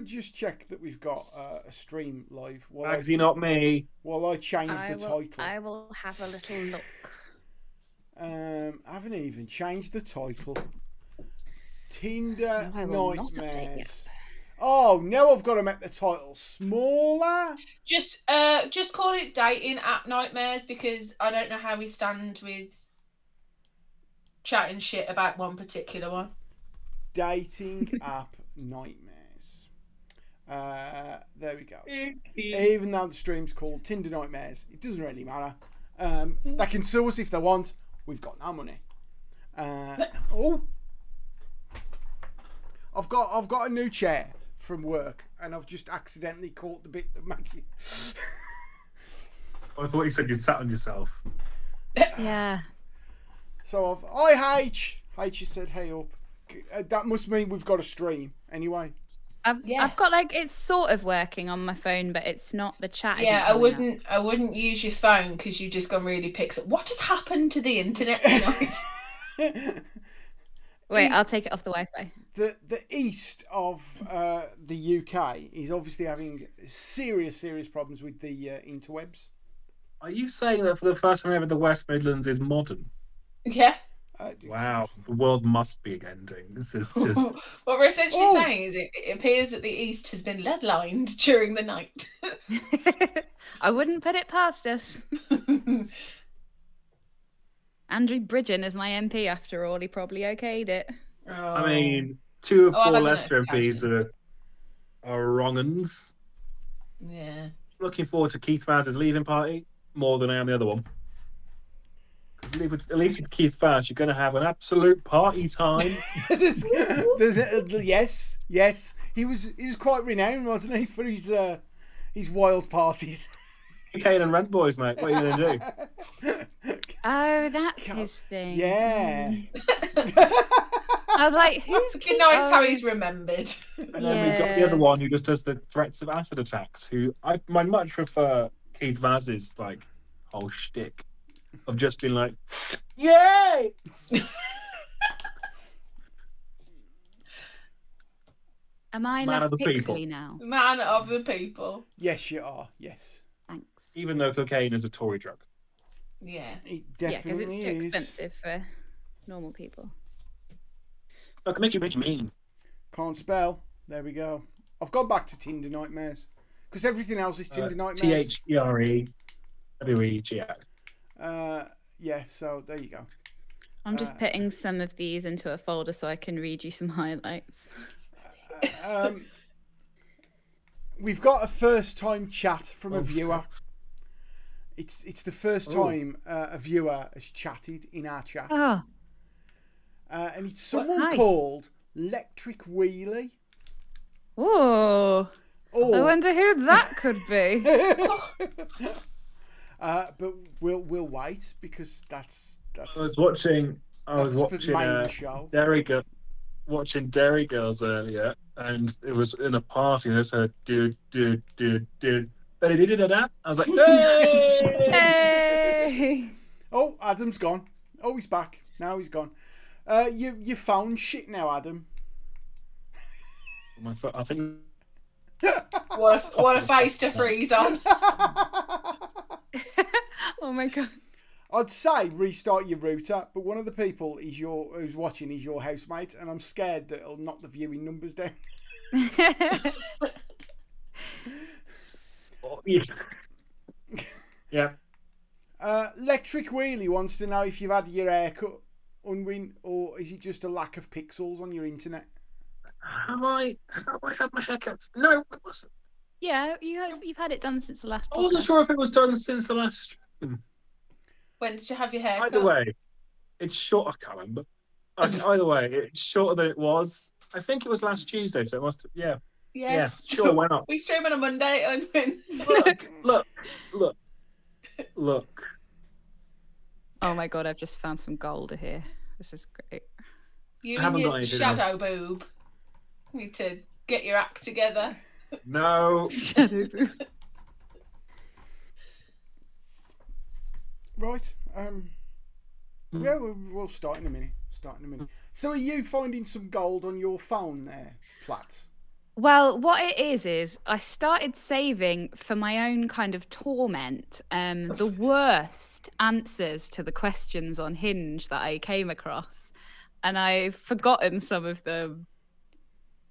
could just check that we've got a stream live. Bagsy, not me. While I change the title. I will have a little look. I haven't even changed the title. Tinder Nightmares. Oh, now I've got to make the title smaller. Just call it Dating App Nightmares, because I don't know how we stand with chatting shit about one particular one. Dating App Nightmares. There we go. Even though the stream's called Tinder Nightmares, it doesn't really matter. They can sue us if they want. We've got no money. Oh, I've got a new chair from work, and I've just accidentally caught the bit that makes you. I thought you said you'd sat on yourself. Yeah. So hi H. H said hey up. That must mean we've got a stream anyway. I've got like, it's sort of working on my phone, but it's not, the chat. Yeah, I wouldn't use your phone because you've just gone really pixel. What has happened to the internet tonight? Wait, I'll take it off the Wi-Fi. The east of the UK is obviously having serious problems with the interwebs. Are you saying that for the first time ever the West Midlands is modern? Yeah. Wow, the world must be ending. This is just... What we're essentially saying is it appears that the East has been lead-lined during the night. I wouldn't put it past us. Andrew Bridgen is my MP after all. He probably okayed it. Oh. I mean, 2 of 4 Leicester MPs are wrong uns. Yeah. Looking forward to Keith Vaz's leaving party more than I am the other one. Because at least with Keith Vaz, you're going to have an absolute party time. Yes. He was quite renowned, wasn't he, for his wild parties. Kane and Rent Boys, mate. What are you going to do? Oh, that's his thing. Yeah. I was like, who's It's nice how he's remembered. And then we've got the other one who just does the threats of acid attacks, who I much prefer Keith Vaz's like whole shtick of just being like, yay! Am I Man less of the people. pixely now? Man of the people. Yes, you are. Yes. Thanks. Even though cocaine is a Tory drug. Yeah. It Yeah, definitely because it's too is. expensive for normal people. Look, it makes you mean. Can't spell. There we go. I've gone back to Tinder Nightmares because everything else is Tinder Nightmares. THEREWEGI. Yeah, so there you go. I'm just putting some of these into a folder so I can read you some highlights. We've got a first-time chat from a viewer. It's the first time a viewer has chatted in our chat. Oh. And it's someone called Electric Wheelie. Oh. I wonder who that could be. But we'll wait because that's. I was watching Dairy Girls earlier, and it was in a party, and it's a dude. I was like, hey! Hey! Oh, Adam's gone. Oh, he's back. Now he's gone. You found shit now, Adam. I think. What a face to freeze on. Oh my god. I'd say restart your router, but one of the people who's watching is your housemate, and I'm scared that it'll knock the viewing numbers down. Yeah. Electric Wheelie wants to know if you've had your hair cut, Unwin, or is it just a lack of pixels on your internet? Have I had my hair cut? No, it wasn't. Yeah, you've had it done since the last podcast. I wasn't sure if it was done since the last stream. When did you have your hair Either way, it's short. I can't remember. Either way, it's shorter than it was. I think it was last Tuesday, so it must have, yeah. Yeah, sure, why not? We stream on a Monday, Unwin. Look. Oh my god, I've just found some gold here. This is great. You and your shadow boob need to get your act together. No. Shadow boob. Right. Yeah, we'll start in a minute. So, are you finding some gold on your phone there, Platt? Well, what it is I started saving for my own kind of torment the worst answers to the questions on Hinge that I came across. And I've forgotten some of them,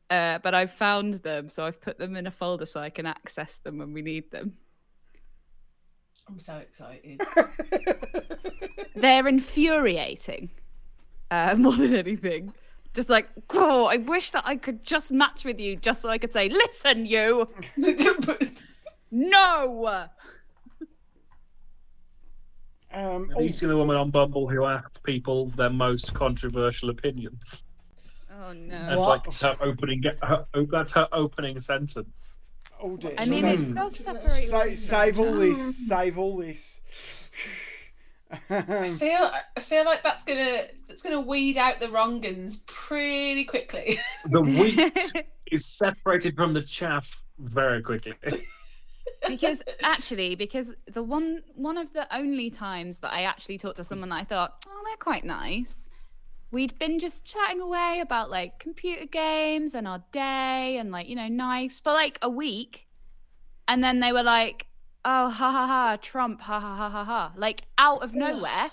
but I've found them. So I've put them in a folder so I can access them when we need them. I'm so excited. They're infuriating more than anything. Just like, oh, I wish that I could just match with you just so I could say, listen, you. No. Have you seen the woman on Bumble who asks people their most controversial opinions? Oh no. That's like her opening. That's her opening sentence. Oh dear. I mean, it does separate. Save all this. Save all this. I feel like that's gonna weed out the wrong uns pretty quickly. The wheat is separated from the chaff very quickly. Because the one of the only times that I actually talked to someone that I thought, oh, they're quite nice. We'd been just chatting away about like computer games and our day and like, nice for like a week. And then they were like, oh, ha ha ha, Trump, ha ha ha ha ha. Like out of nowhere.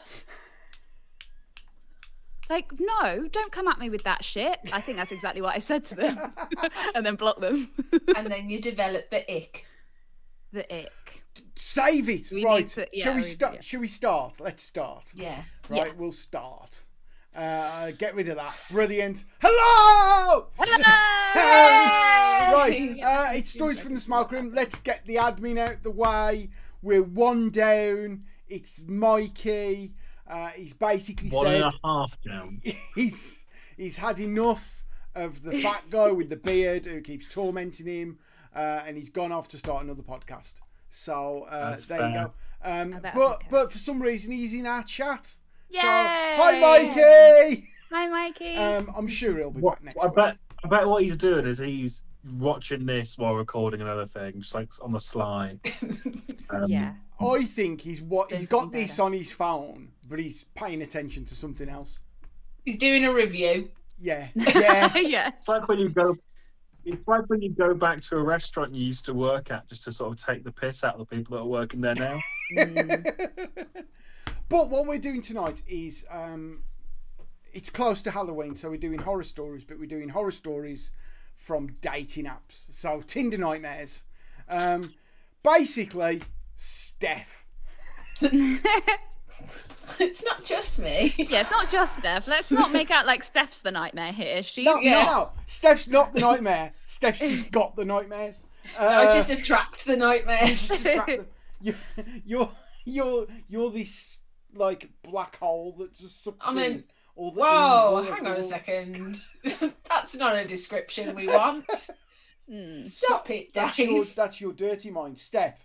Like, no, don't come at me with that shit. I think that's exactly what I said to them. And then block them. And then you develop the ick. The ick. Save it. Right. Shall we start? Yeah. Shall we start? Let's start. Yeah. Right, we'll start. Get rid of that. Brilliant. Hello! Hello! Right. It's Stories from the Smoke Room. Let's get the admin out the way. We're one down. It's Mikey. He's basically one said... 1.5 down. He's had enough of the fat guy with the beard who keeps tormenting him. And he's gone off to start another podcast. So there you go. But for some reason he's in our chat. Yay! So hi Mikey. Hi Mikey. I'm sure he'll be back next week. I bet what he's doing is he's watching this while recording another thing, just like on the sly. Yeah. I think he's got this on his phone, but he's paying attention to something else. He's doing a review. Yeah. Yeah. Yeah. It's like when you go back to a restaurant you used to work at just to sort of take the piss out of the people that are working there now. But what we're doing tonight is it's close to Halloween, so we're doing horror stories, but we're doing horror stories from dating apps. So Tinder nightmares. Basically, Steph. It's not just me. Yeah, it's not just Steph. Let's not make out like Steph's the nightmare here. She's No. Steph's not the nightmare. Steph's just got the nightmares. I just attract the nightmares. You're this like black hole that just sucks in all the whoa, evil. Hang on a second. That's not a description we want. Stop it, Dave. That's your dirty mind, Steph.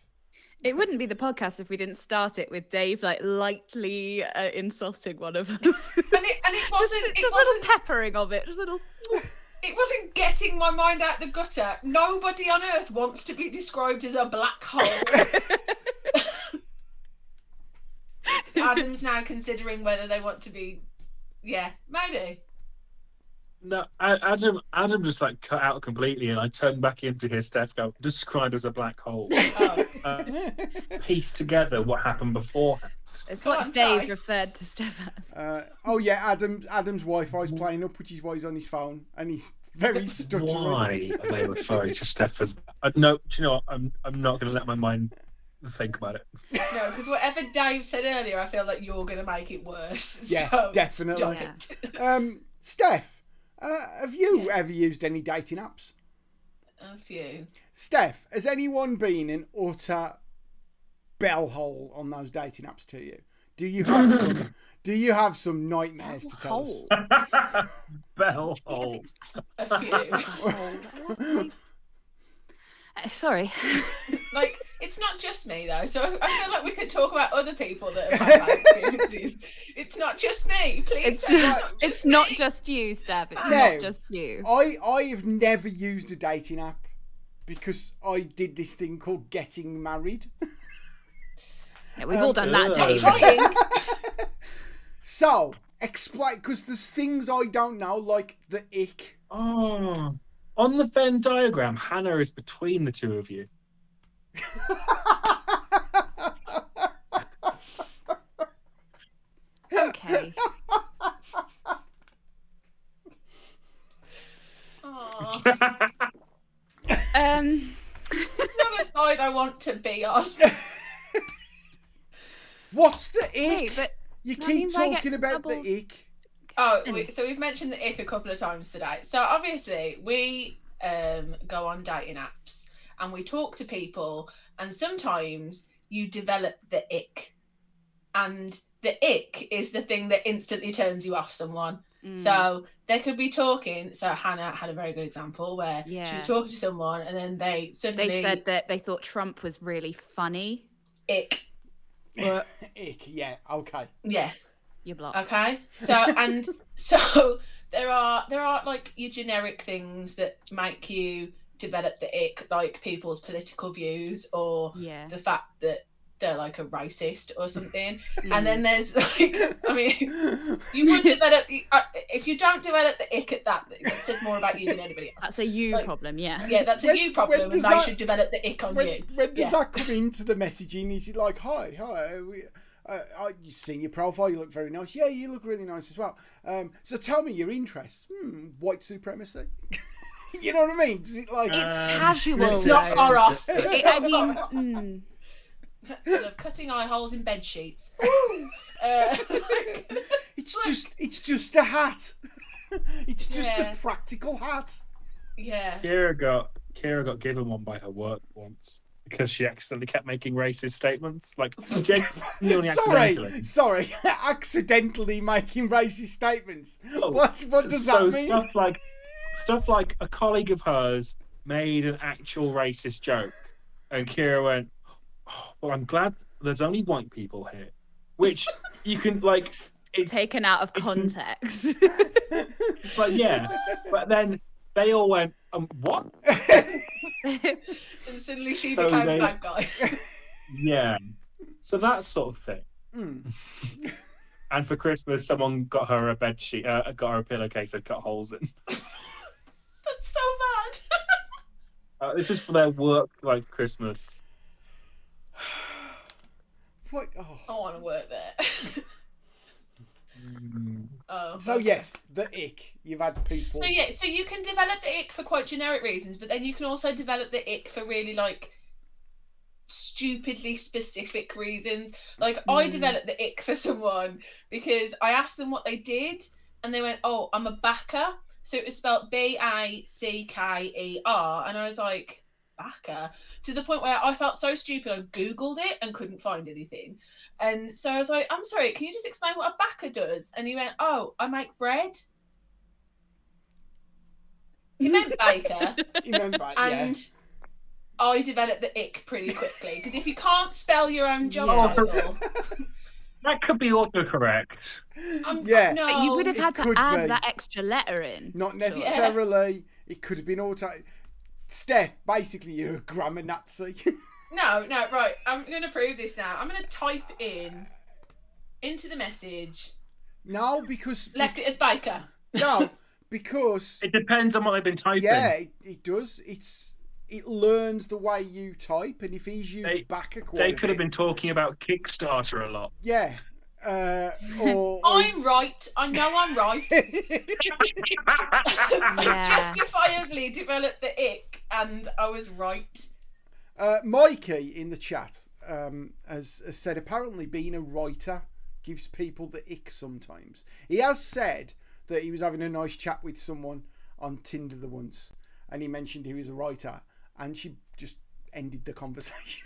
It wouldn't be the podcast if we didn't start it with Dave like lightly insulting one of us. And it wasn't just a little peppering of it. Just a little. It wasn't getting my mind out the gutter. Nobody on earth wants to be described as a black hole. Adam's now considering whether they want to be. Yeah, maybe. No, Adam just like cut out completely, and I turned back in to hear Steph go, described as a black hole. Piece together what happened beforehand. It's what Dave referred to Steph as. Oh yeah, Adam's Wi-Fi's playing up, which is why he's on his phone, and he's very stuttering. Why are they referring to Steph as? No, do you know what? I'm not going to let my mind think about it. No, because whatever Dave said earlier, I feel like you're going to make it worse. Yeah, so definitely. Steph. Have you ever used any dating apps? A few. Steph, has anyone been an utter bellhole on those dating apps to you? Do you have some nightmares to tell us? Bellhole. A few. Sorry. Like, it's not just me though, so I feel like we could talk about other people that have had bad experiences. It's not just me, please. It's not just you, Steph. It's not just you. I have never used a dating app because I did this thing called getting married. Yeah, we've all done that, Dave. Trying. So explain, because there's things I don't know, like the ick. Oh. On the Venn diagram, Hannah is between the two of you. Okay. Aw. Not a side I want to be on. What's the ick? Hey, but you that keep means I get talking about double- the ick. Oh, so we've mentioned the ick a couple of times today. So obviously we go on dating apps and we talk to people, and sometimes you develop the ick, and the ick is the thing that instantly turns you off someone. So they could be talking. So Hannah had a very good example where she was talking to someone, and then they suddenly said that they thought Trump was really funny. Ick. Ick. Yeah. Okay. Yeah. You're blocked. Okay. So there are like your generic things that make you develop the ick, like people's political views or the fact that they're like a racist or something. And then there's like, I mean, you would develop if you don't develop the ick at that, it says more about you than anybody else. That's a you problem, yeah. Yeah, that's a you problem, and they should develop the ick on you. When does that come into the messaging? Is it like, hi, you've seen your profile, you look very nice. Yeah, you look really nice as well. So tell me your interests. White supremacy. You know what I mean? Does it like it's casual? It's not far off. I mean, I love cutting eye holes in bed sheets. It's just a hat. It's just a practical hat. Yeah. Kira got given one by her work once because she accidentally kept making racist statements, like genuinely accidentally. Sorry, accidentally making racist statements. What does that mean? Stuff like a colleague of hers made an actual racist joke, and Kira went, "Oh, well, I'm glad there's only white people here," which you can like. It's taken out of context. It's like, yeah, but then they all went, what? And suddenly she became a bad guy. Yeah, so that sort of thing. And for Christmas, someone got her a bed sheet, got her a pillowcase and cut holes in. That's so bad. This is for their work, like Christmas. What? Oh. I want to work there. So yes, the ick. You've had people. So you can develop the ick for quite generic reasons, but then you can also develop the ick for really like stupidly specific reasons. Like I developed the ick for someone because I asked them what they did, and they went, "Oh, I'm a backer." So it was spelled Backer, and I was like, "Backer?" To the point where I felt so stupid, I googled it and couldn't find anything. And so I was like, "I'm sorry, can you just explain what a backer does?" And he went, "Oh, I make bread." He meant baker. And I developed the ick pretty quickly because if you can't spell your own job title, that could be autocorrect. Yeah, no, but you would have had to add that extra letter in. Not necessarily. Yeah. It could have been auto. Steph, basically, you're a grammar Nazi. No, right. I'm going to prove this now. I'm going to type into the message. No, because left it as biker. No, because it depends on what they've been typing. Yeah, it does. It learns the way you type, and if he's used backer, they could have been talking about Kickstarter a lot. Yeah. I'm right. I know I'm right. Justifiably developed the ick, and I was right. Mikey in the chat has said apparently being a writer gives people the ick sometimes. He has said that he was having a nice chat with someone on Tinder the once, and he mentioned he was a writer, and she just ended the conversation.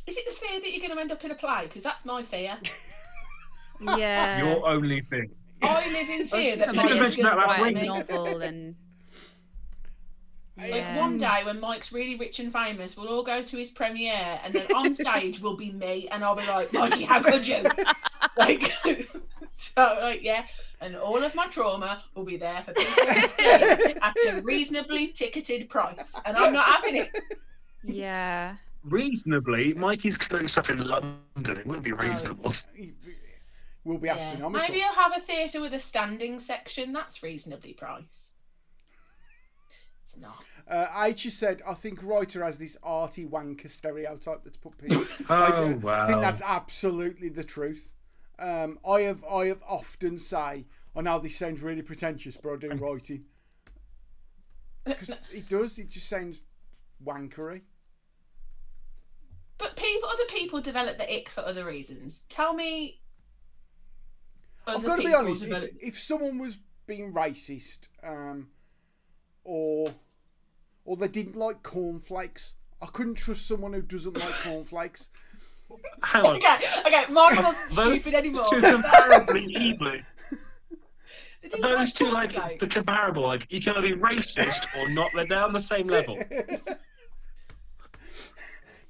Is it the fear that you're going to end up in a play? Because that's my fear. Yeah. Your only thing. I live in fear that Mike's going to write a novel and... Like one day when Mike's really rich and famous, we'll all go to his premiere, and then on stage will be me, and I'll be like, "Mikey, how could you?" Like, so like yeah, and all of my trauma will be there for people to see at a reasonably ticketed price, and I'm not having it. Yeah. Reasonably, Mikey's doing stuff in London. It wouldn't be reasonable. will be astronomical. Maybe you'll have a theatre with a standing section. That's reasonably priced. It's not. H said, I think writer has this arty wanker stereotype that's put people. Wow. I think that's absolutely the truth. I have often say, I know this sounds really pretentious, but I do writing. Because it does, it just sounds wankery. But other people develop the ick for other reasons. Tell me. I've got to be honest, if someone was being racist, or they didn't like cornflakes, I couldn't trust someone who doesn't like cornflakes. Hang on. Okay, Mark wasn't stupid anymore. It's too comparably evil. Those two, like, cornflakes. the comparable, like, you can either be racist or not, they're on the same level.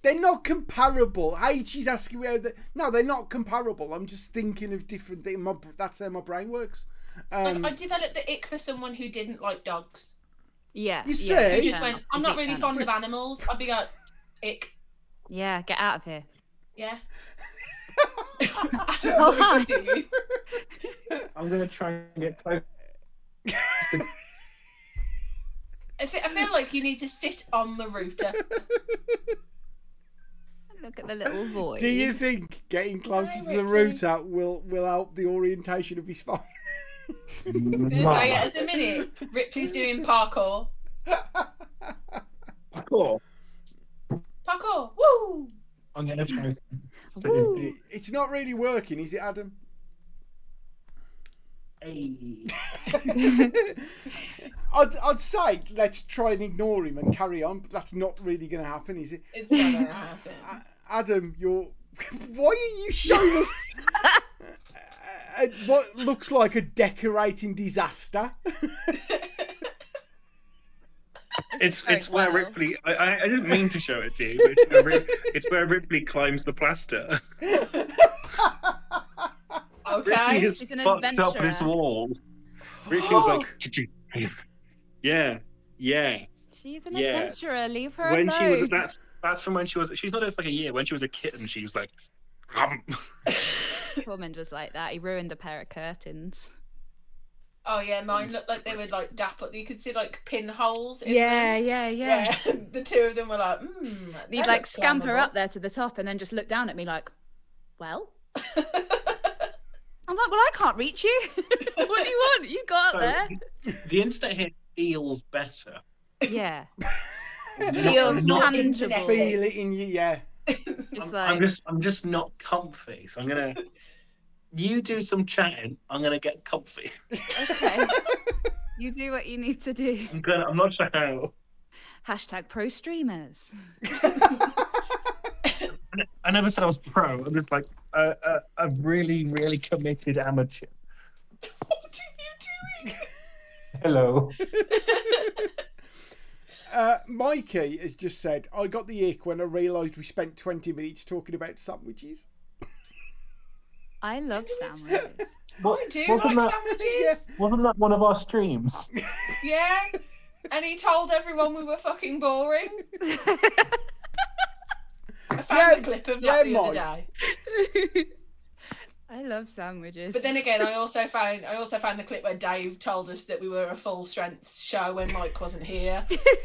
They're not comparable. H is asking me how no, they're not comparable. I'm just thinking of different things. That's how my brain works. I developed the ick for someone who didn't like dogs. Yeah. You yeah, say? Who just went, I'm not really fond of animals. I'd be like, ick. Yeah, get out of here. Yeah. Oh, hi. I'm going to try and get close. I feel like you need to sit on the router. Look at the little voice. Do you think getting closer to the router will help the orientation of his spine? So yeah, at the minute, Ripley's doing parkour. Cool. Parkour, woo! I'm going to try. Woo. It's not really working, is it, Adam? Hey. I'd say let's try and ignore him and carry on, but that's not really going to happen, is it? It's not gonna happen. Adam, you're. Why are you showing us what looks like a decorating disaster? It's where Ripley. I didn't mean to show it to you, but it's where Ripley climbs the plaster. Ripley Okay. has She's an fucked up this adventurer. wall. Ripley was like, yeah. She's an Yeah. adventurer. Leave her When alone. she was that's from when she was. She's not there for like a year. When she was a kitten, she was like. Woman was like that. He ruined a pair of curtains. Oh yeah, mine looked like they were like dapper. You could see like pinholes. In Yeah, them. yeah, yeah. Yeah. The two of them were like, You'd like scamper up there to the top and then just look down at me like, well. I'm like, well, I can't reach you. What do you want? You got up there. The internet here feels better. Yeah. Feels not tangible. Feel it in you, yeah. Just like, I'm just not comfy. So I'm gonna. You do some chatting. I'm gonna get comfy. okay. You do what you need to do. I'm not sure how. Hashtag pro streamers. I never said I was pro. I'm just like a really, really committed amateur. What are you doing? Hello. Mikey has just said, I got the ick when I realised we spent 20 minutes talking about sandwiches. I love sandwiches. I do like sandwiches. Wasn't that one of our streams? Yeah. And he told everyone we were fucking boring. I found a clip of that the other day. I love sandwiches. But then again, I also found the clip where Dave told us that we were a full strength show when Mike wasn't here,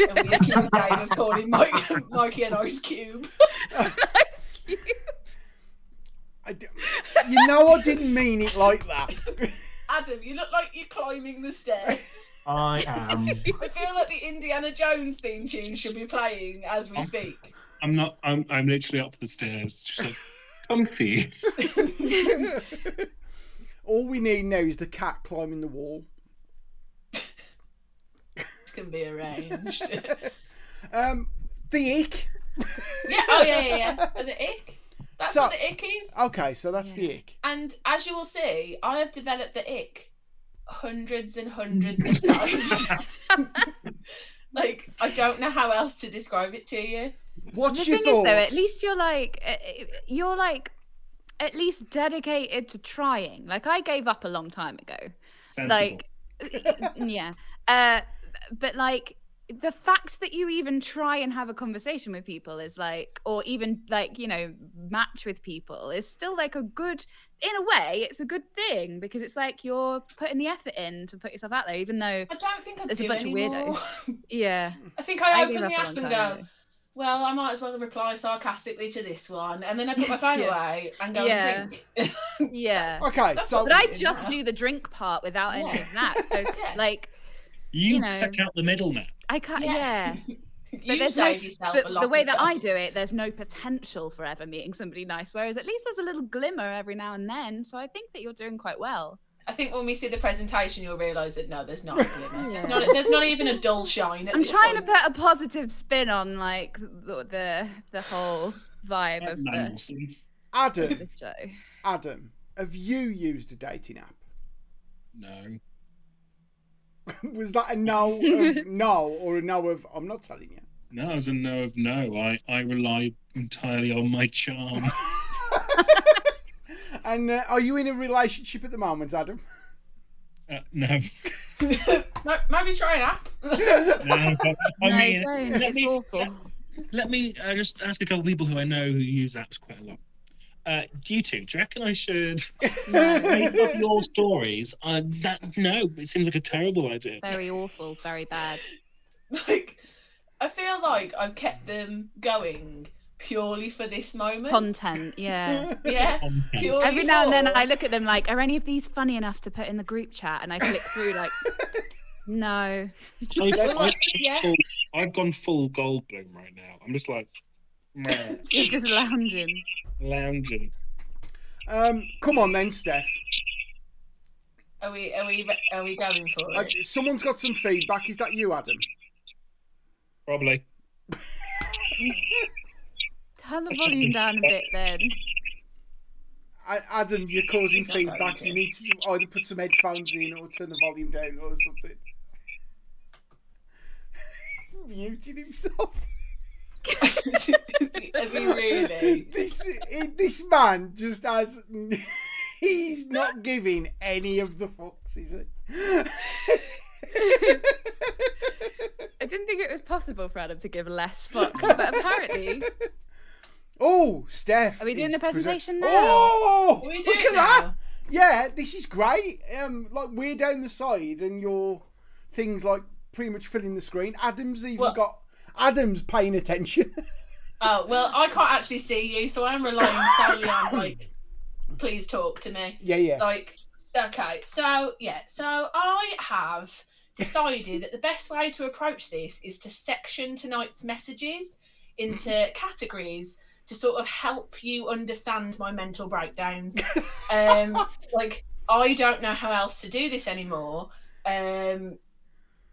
and we accused Dave of calling Mikey an ice cube. Ice cube. You know I didn't mean it like that. Adam, you look like you're climbing the stairs. I am. I feel like the Indiana Jones theme tune should be playing as we speak. I'm not. I'm literally up the stairs, just like comfy. All we need now is the cat climbing the wall. It can be arranged. The ick. Yeah. Oh yeah. The ick. That's So- what the ick is. Okay, so that's the ick. And as you will see, I have developed the ick hundreds and hundreds of times. Like, I don't know how else to describe it to you. What's The your thing is, thoughts? though, at least you're like at least dedicated to trying. Like, I gave up a long time ago. Sensible. Like, yeah. But like, the fact that you even try and have a conversation with people is like, or even like, you know, match with people is still like a good, in a way, it's a good thing because it's like you're putting the effort in to put yourself out there, even though I don't think I there's do a bunch anymore. of weirdos. Yeah. I think I gave open up the a app long and time go, ago. well, I might as well reply sarcastically to this one, and then I put my phone away and go and drink. Yeah. Okay, That's so what But I do just now. do the drink part without any Yeah. of that. So, Yeah. like, You know, cut out the middleman. I can't, yeah. You there's save yourself a but lot the way of that I time. do it, there's no potential for ever meeting somebody nice. Whereas at least there's a little glimmer every now and then. So I think that you're doing quite well. I think when we see the presentation, you'll realise that no, there's not a glimmer. Yeah. There's not even a dull shine. At I'm this trying to point. put a positive spin on like the whole vibe of Adam, the show. Adam, have you used a dating app? No. Was that a no of no or a no of I'm not telling you? No, as a no of no. I rely entirely on my charm. And are you in a relationship at the moment, Adam? No. Maybe try an app. No, but, I mean, Don't. It's awful. Let me just ask a couple of people who I know who use apps quite a lot. You two, do you reckon I should make up your stories? No, it seems like a terrible idea. Very awful. Very bad. Like, I feel like I've kept them going purely for this moment. Content, yeah. Yeah. Content. Every now and then I look at them like, are any of these funny enough to put in the group chat? And I flick through like, no. I've gone full Goldblum right now. I'm just like, meh. You're just lounging. Lounging. Come on then, Steph. Are we going for it? Someone's got some feedback. Is that you, Adam? Probably. Turn the volume down a bit then. Adam, you're causing He's not feedback. going You need to either put some headphones in or turn the volume down or something. He's muted himself. Is he really? This man just has. He's not giving any of the fucks, is he? I didn't think it was possible for Adam to give less fucks, but apparently. Oh, Steph. Are we doing the presentation now? Oh, Are we look doing at it that. now? Yeah, this is great. Like we're down the side and your things like pretty much filling the screen. Adam's Adam's paying attention. Oh, well, I can't actually see you, so I'm relying solely on, like, please talk to me. Yeah. Like, okay, so I have decided that the best way to approach this is to section tonight's messages into categories to sort of help you understand my mental breakdowns. Like, I don't know how else to do this anymore.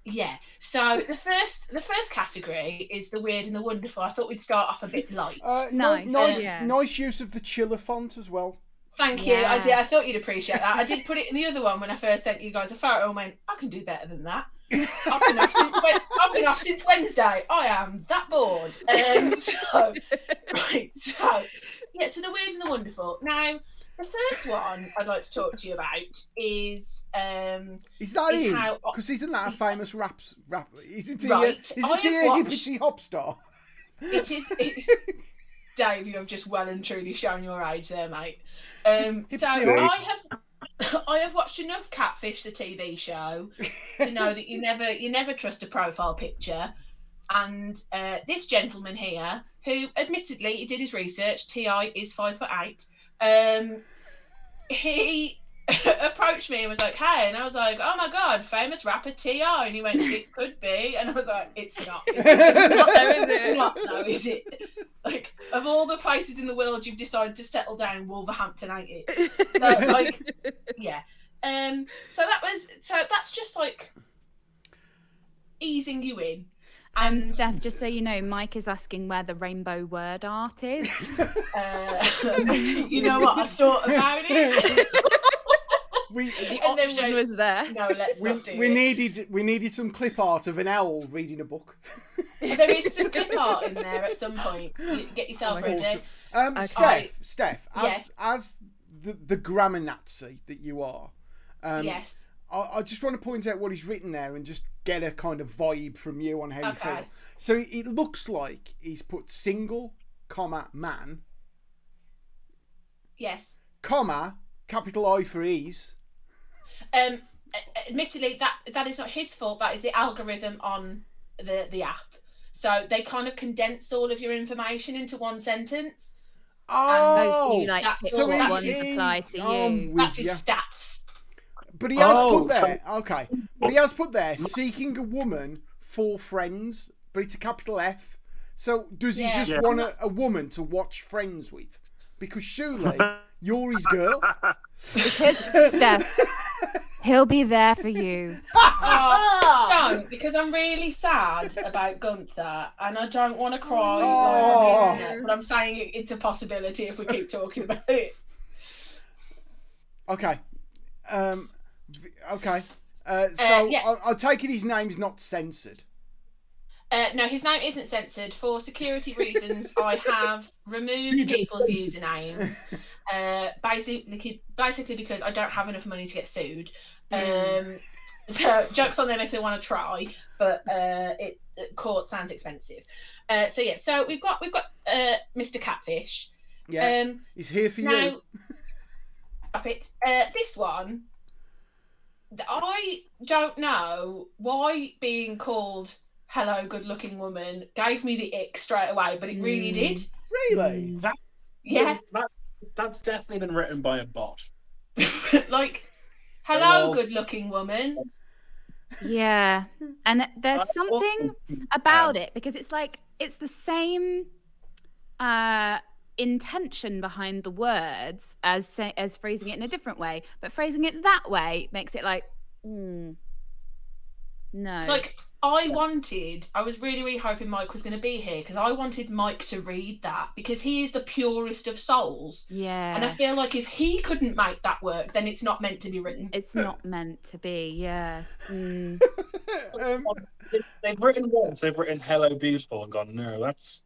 Yeah. So the first category is the weird and the wonderful. I thought we'd start off a bit light. Nice. Nice use of the chiller font as well. Thank you. I did. I thought you'd appreciate that. I did put it in the other one when I first sent you guys a photo and went, I can do better than that. I've been off since Wednesday. I am that bored. So the weird and the wonderful. Now, the first one I'd like to talk to you about is that him? Because isn't that a famous rap? Isn't he? Right. Isn't he a hippity hop star? It is. Dave, you have just well and truly shown your age there, mate. So I have watched enough Catfish, the TV show, to know that you never trust a profile picture. And this gentleman here, who admittedly he did his research, Ti is 5'8", he approached me and was like, "Hey," and I was like, "Oh my god, famous rapper Ti," and he went, "It could be," and I was like, "It's not. It's not though, is it? It's not though, is it?" Like, of all the places in the world you've decided to settle down, Wolverhampton ain't it? So, like, yeah. So that's just like easing you in. And Steph, just so you know, Mike is asking where the rainbow word art is. You know what? I thought about it. The option was there. No, let's not do it. We needed some clip art of an owl reading a book. There is some clip art in there at some point. Get yourself ready. Okay. Steph, Yes. as the grammar Nazi that you are, Yes. I just want to point out what he's written there and just get a kind of vibe from you on how you feel. So it looks like he's put single, comma, man. Yes. Comma, capital I for ease. Admittedly, that is not his fault. That is the algorithm on the app. So they kind of condense all of your information into one sentence. Oh, you like so what he- ones he- apply to I'm you. with That's his ya. stats. But he has Oh, put there, okay. But he has put there, seeking a woman for friends, but it's a capital F. So does he just want a woman to watch Friends with? Because surely you're his girl. Because, Steph, he'll be there for you. Don't, because I'm really sad about Gunther, and I don't want to cry on the internet, but I'm saying it's a possibility if we keep talking about it. Okay. Okay. So yeah. I'll take it his name's not censored. No, his name isn't censored. For security reasons, I have removed people's usernames. Basically because I don't have enough money to get sued. So jokes on them if they want to try, but court sounds expensive. So we've got Mr. Catfish. Yeah. He's here for you. Stop it. This one, I don't know why being called "Hello, good-looking woman" gave me the ick straight away, but it really did. Really? That's definitely been written by a bot. Like, "Hello, good-looking woman." Yeah, and there's something about it because it's like it's the same intention behind the words as phrasing it in a different way, but phrasing it that way makes it like no. Like I was really hoping Mike was going to be here because I wanted Mike to read that because he is the purest of souls. Yeah, and I feel like if he couldn't make that work, then it's not meant to be written. It's not meant to be. Yeah. They've written once. They've written "Hello, beautiful" and gone, no, that's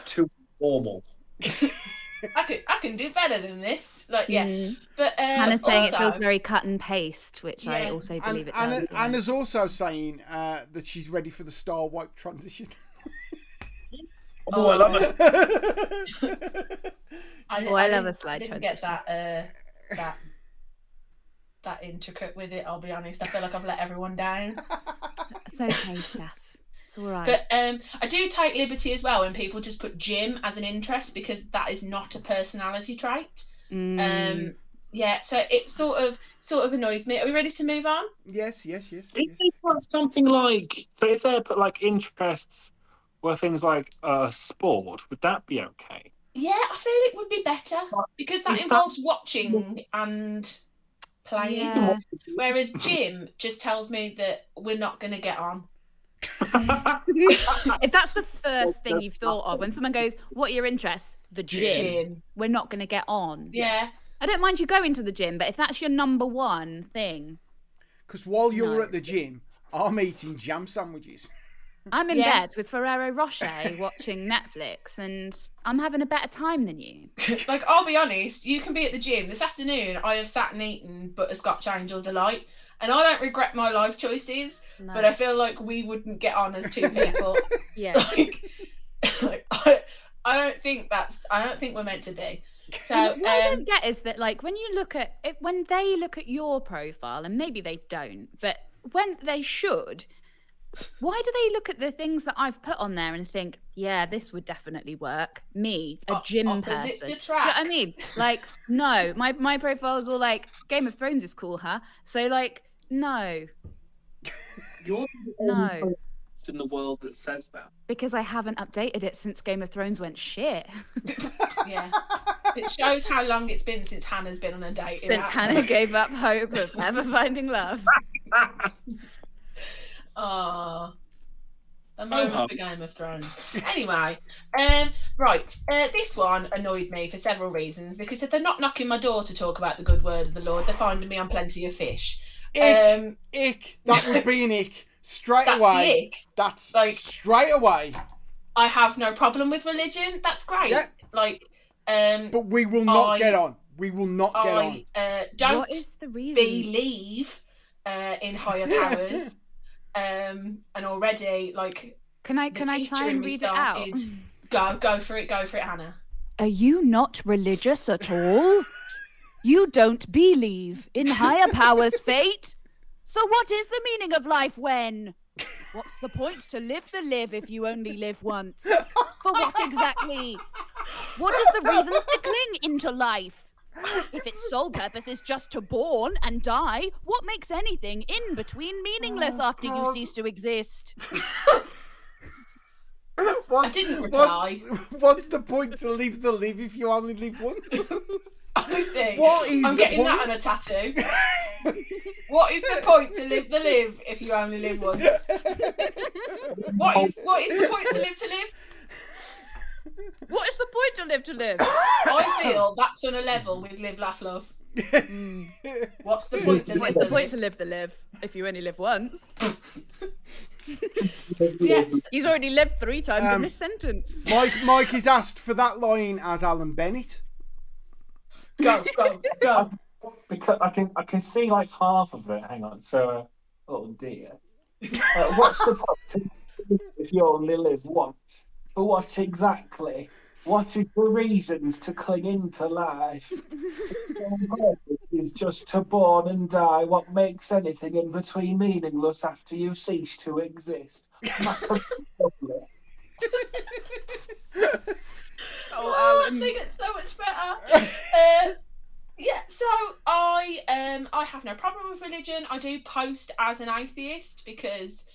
too formal. I can do better than this. Like, but Hannah's saying also, it feels very cut and paste, which I also believe it does. Anna's also saying that she's ready for the star wipe transition. I love it. I love a slide I didn't transition. get that intricate with it. I'll be honest. I feel like I've let everyone down. It's okay, Steph. It's all right. But I do take liberty as well when people just put Jim as an interest because that is not a personality trait. Yeah, so it sort of annoys me. Are we ready to move on? Yes. If they put something like, so if they put like interests were things like sport, would that be okay? Yeah, I feel it would be better because that involves watching and playing. Yeah. Whereas Jim just tells me that we're not going to get on. If that's the first thing you've thought of when someone goes, "What are your interests?" The gym. We're not going to get on. Yeah. I don't mind you going to the gym, but if that's your number one thing, because while you're at the gym, I'm eating jam sandwiches. I'm in bed with Ferrero Rocher watching Netflix, and I'm having a better time than you. Like, I'll be honest, you can be at the gym. This afternoon, I have sat and eaten Butterscotch Angel Delight, and I don't regret my life choices, but I feel like we wouldn't get on as two people. Yeah. Like I don't think we're meant to be. So what I don't get is that, like, when you look at it, when they look at your profile, and maybe they don't, but when they should, why do they look at the things that I've put on there and think, yeah, this would definitely work? Me, a gym person. Do you know what I mean? Like, no, my profile is all like, Game of Thrones is cool, huh? So, like, no. You're the only person in the world that says that. Because I haven't updated it since Game of Thrones went shit. Yeah. It shows how long it's been since Hannah's been on a date. Since Hannah gave up hope of ever finding love. Oh, the moment for Game of Thrones. Anyway, right. This one annoyed me for several reasons because if they're not knocking my door to talk about the good word of the Lord, they're finding me on Plenty of Fish. Ick. That would be an ick. Straight away. Ick. That's like straight away. I have no problem with religion. That's great. Yeah. Like, but we will not get on. We will not get on. Don't what is the reason? believe in higher powers. and already like Can I the try teacher and me read it out? started- Go for it, Hannah. Are you not religious at all? You don't believe in higher powers' fate? So what is the meaning of life when? What's the point to live the live if you only live once? For what exactly? What is the reasons to cling into life? If its sole purpose is just to born and die, what makes anything in between meaningless after you cease to exist? I didn't reply. What's the point to live the live if you only live once? Honestly, What is I'm the getting that on a tattoo. What is the point to live the live if you only live once? What is the point to live to live? What is the point to live to live? I feel that's on a level with live, laugh, love. What's the point to live? What's the point to live the live if you only live once? Yes. He's already lived 3 times in this sentence. Mike is asked for that line as Alan Bennett. Go. Because I can see like half of it. Hang on. So, oh dear. What's the point if you only live once? For what exactly? What is the reasons to cling into life? Is just to born and die. What makes anything in between meaningless after you cease to exist? I think it's so much better. Yeah, so I have no problem with religion. I do post as an atheist because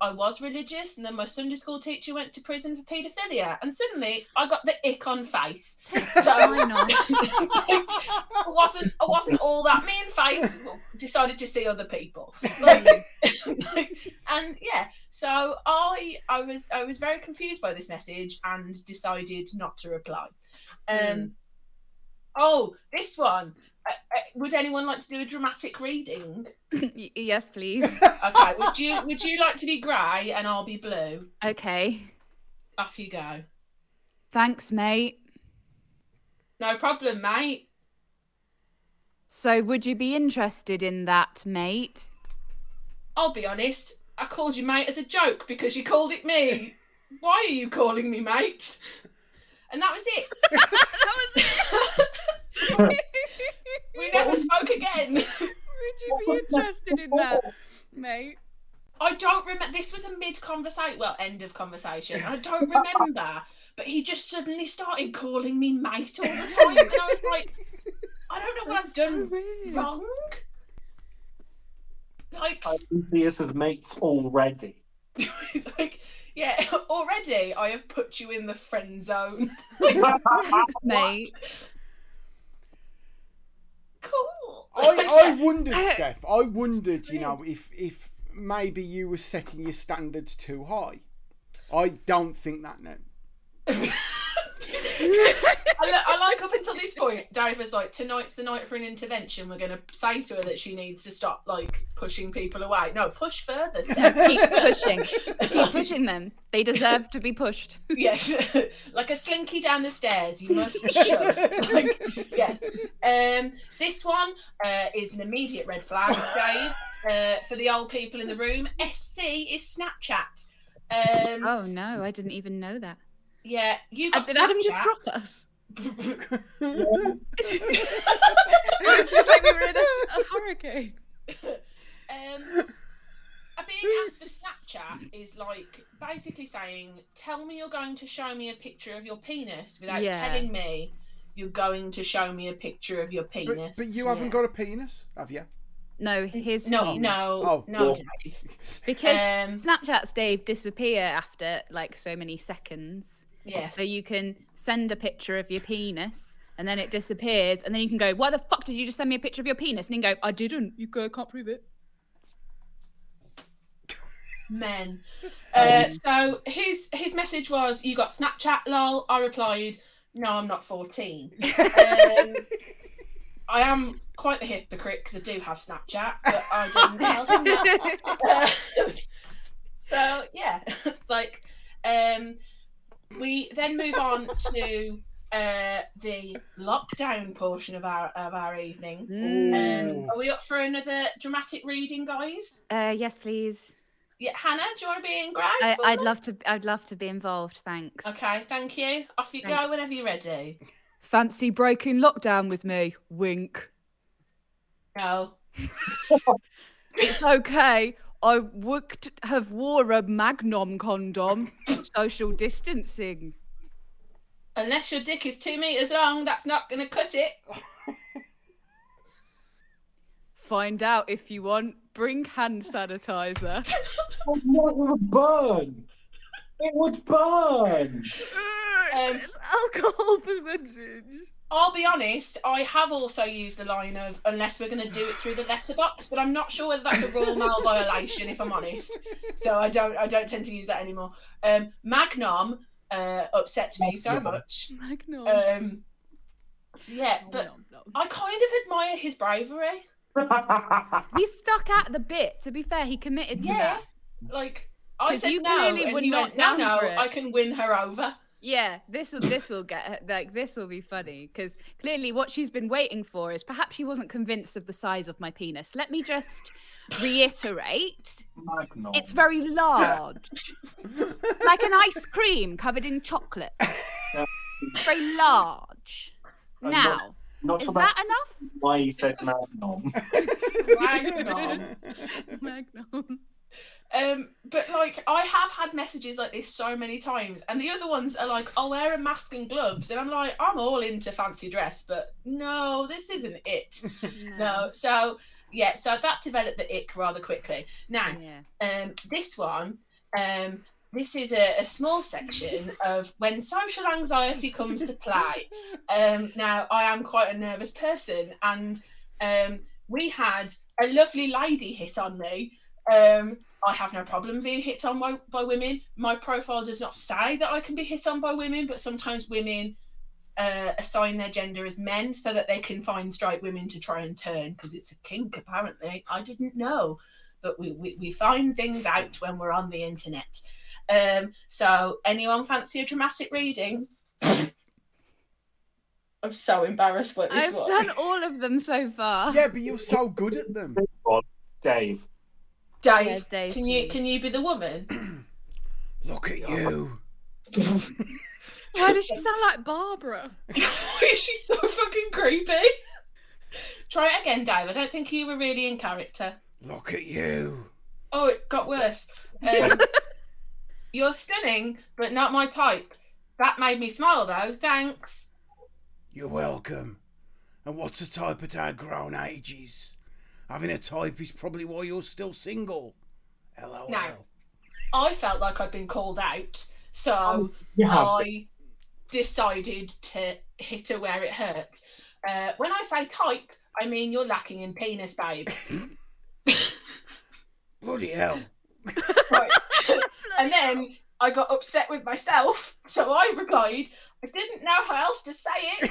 I was religious, and then my Sunday school teacher went to prison for paedophilia, and suddenly I got the ick on faith. So I wasn't all that. Me and Faith decided to see other people, and yeah. So I was very confused by this message and decided not to reply. Oh, this one. Would anyone like to do a dramatic reading? Yes, please. Okay. Would you like to be grey and I'll be blue? Okay. Off you go. Thanks, mate. No problem, mate. So, would you be interested in that, mate? I'll be honest. I called you mate as a joke because you called it me. Why are you calling me mate? And that was it. We never spoke again. Would you be interested in that, mate? I don't remember. This was a end of conversation. I don't remember. But he just suddenly started calling me mate all the time. And I was like, I don't know what I've done wrong. Like, I see us as mates already. like, yeah, already I have put you in the friend zone. Thanks, mate. Cool. I wondered, Steph. I wondered, if maybe you were setting your standards too high. I don't think that now. I like up until this point, Dave was like, tonight's the night for an intervention. We're going to say to her that she needs to stop like pushing people away. No, push further, Steph. Keep pushing. Keep pushing them. They deserve to be pushed. Yes, like a slinky down the stairs. You must shove. Like, yes. This one is an immediate red flag, Dave. For the old people in the room, SC is Snapchat. Oh no, I didn't even know that. Yeah, you got Did Snapchat. Adam just drop us? It's just like we were in a hurricane. Being asked for Snapchat is like basically saying, tell me you're going to show me a picture of your penis without telling me you're going to show me a picture of your penis. But you haven't got a penis, have you? No, his no, penis. no, Dave. Because Snapchats, Dave, disappear after like so many seconds. Yes. So you can send a picture of your penis and then it disappears, and then you can go, why the fuck did you just send me a picture of your penis? And you can go, I didn't. You can't prove it. Men. So his message was, you got Snapchat, lol. I replied, no, I'm not 14. I am quite the hypocrite because I do have Snapchat, but I didn't tell him that. So yeah, like we then move on to the lockdown portion of our evening. Are we up for another dramatic reading, guys? Yes, please. Yeah, Hannah, do you want to be in Grey? I'd love to be involved. Thanks. Okay, thank you. Off you Thanks. go whenever you're ready. Fancy breaking lockdown with me? Wink. No. It's okay. I would have wore a Magnum condom. Social distancing. Unless your dick is 2 meters long, that's not going to cut it. Find out if you want. Bring hand sanitizer. Oh, no, it would burn. It would burn. Alcohol percentage. I'll be honest, I have also used the line of unless we're going to do it through the letterbox, but I'm not sure whether that's a Royal Mail violation, if I'm honest. So I don't tend to use that anymore. Magnum upsets me so much. Magnum. Yeah, but I kind of admire his bravery. He stuck at the bit. To be fair, he committed to that. Like I 'Cause said you no, clearly and were he not went, down no, for it. I can win her over. Yeah, this will get like this will be funny because clearly what she's been waiting for is perhaps she wasn't convinced of the size of my penis. Let me just reiterate. Magnum. It's very large, like an ice cream covered in chocolate. It's very large. I'm Now, not is sure that that's enough? why he said Magnum. Magnum. But like I have had messages like this so many times, and the other ones are like, I'll wear a mask and gloves, and I'm like, I'm all into fancy dress, but no, this isn't it. No. So yeah, so that developed the ick rather quickly. Now, this one, this is a small section of when social anxiety comes to play. Now, I am quite a nervous person, and we had a lovely lady hit on me. I have no problem being hit on by women. My profile does not say that I can be hit on by women, but sometimes women assign their gender as men so that they can find straight women to try and turn, because it's a kink apparently. I didn't know, but we find things out when we're on the internet. So anyone fancy a dramatic reading? I'm so embarrassed by this I've one. done all of them so far. Yeah, but you're so good at them. Dave. Dave, Yeah, Dave, can you be the woman? Look at you. Why does she sound like Barbara? Why is she so fucking creepy? Try it again, Dave. I don't think you were really in character. Look at you. Oh, it got worse. You're stunning, but not my type. That made me smile, though. Thanks. You're welcome. And what's the type at our grown ages? Having a type is probably why you're still single. LOL. Now, I felt like I'd been called out, so Yeah. I decided to hit her where it hurt. When I say type, I mean you're lacking in penis, babe. Bloody hell. Right. And then I got upset with myself, so I replied, I didn't know how else to say it.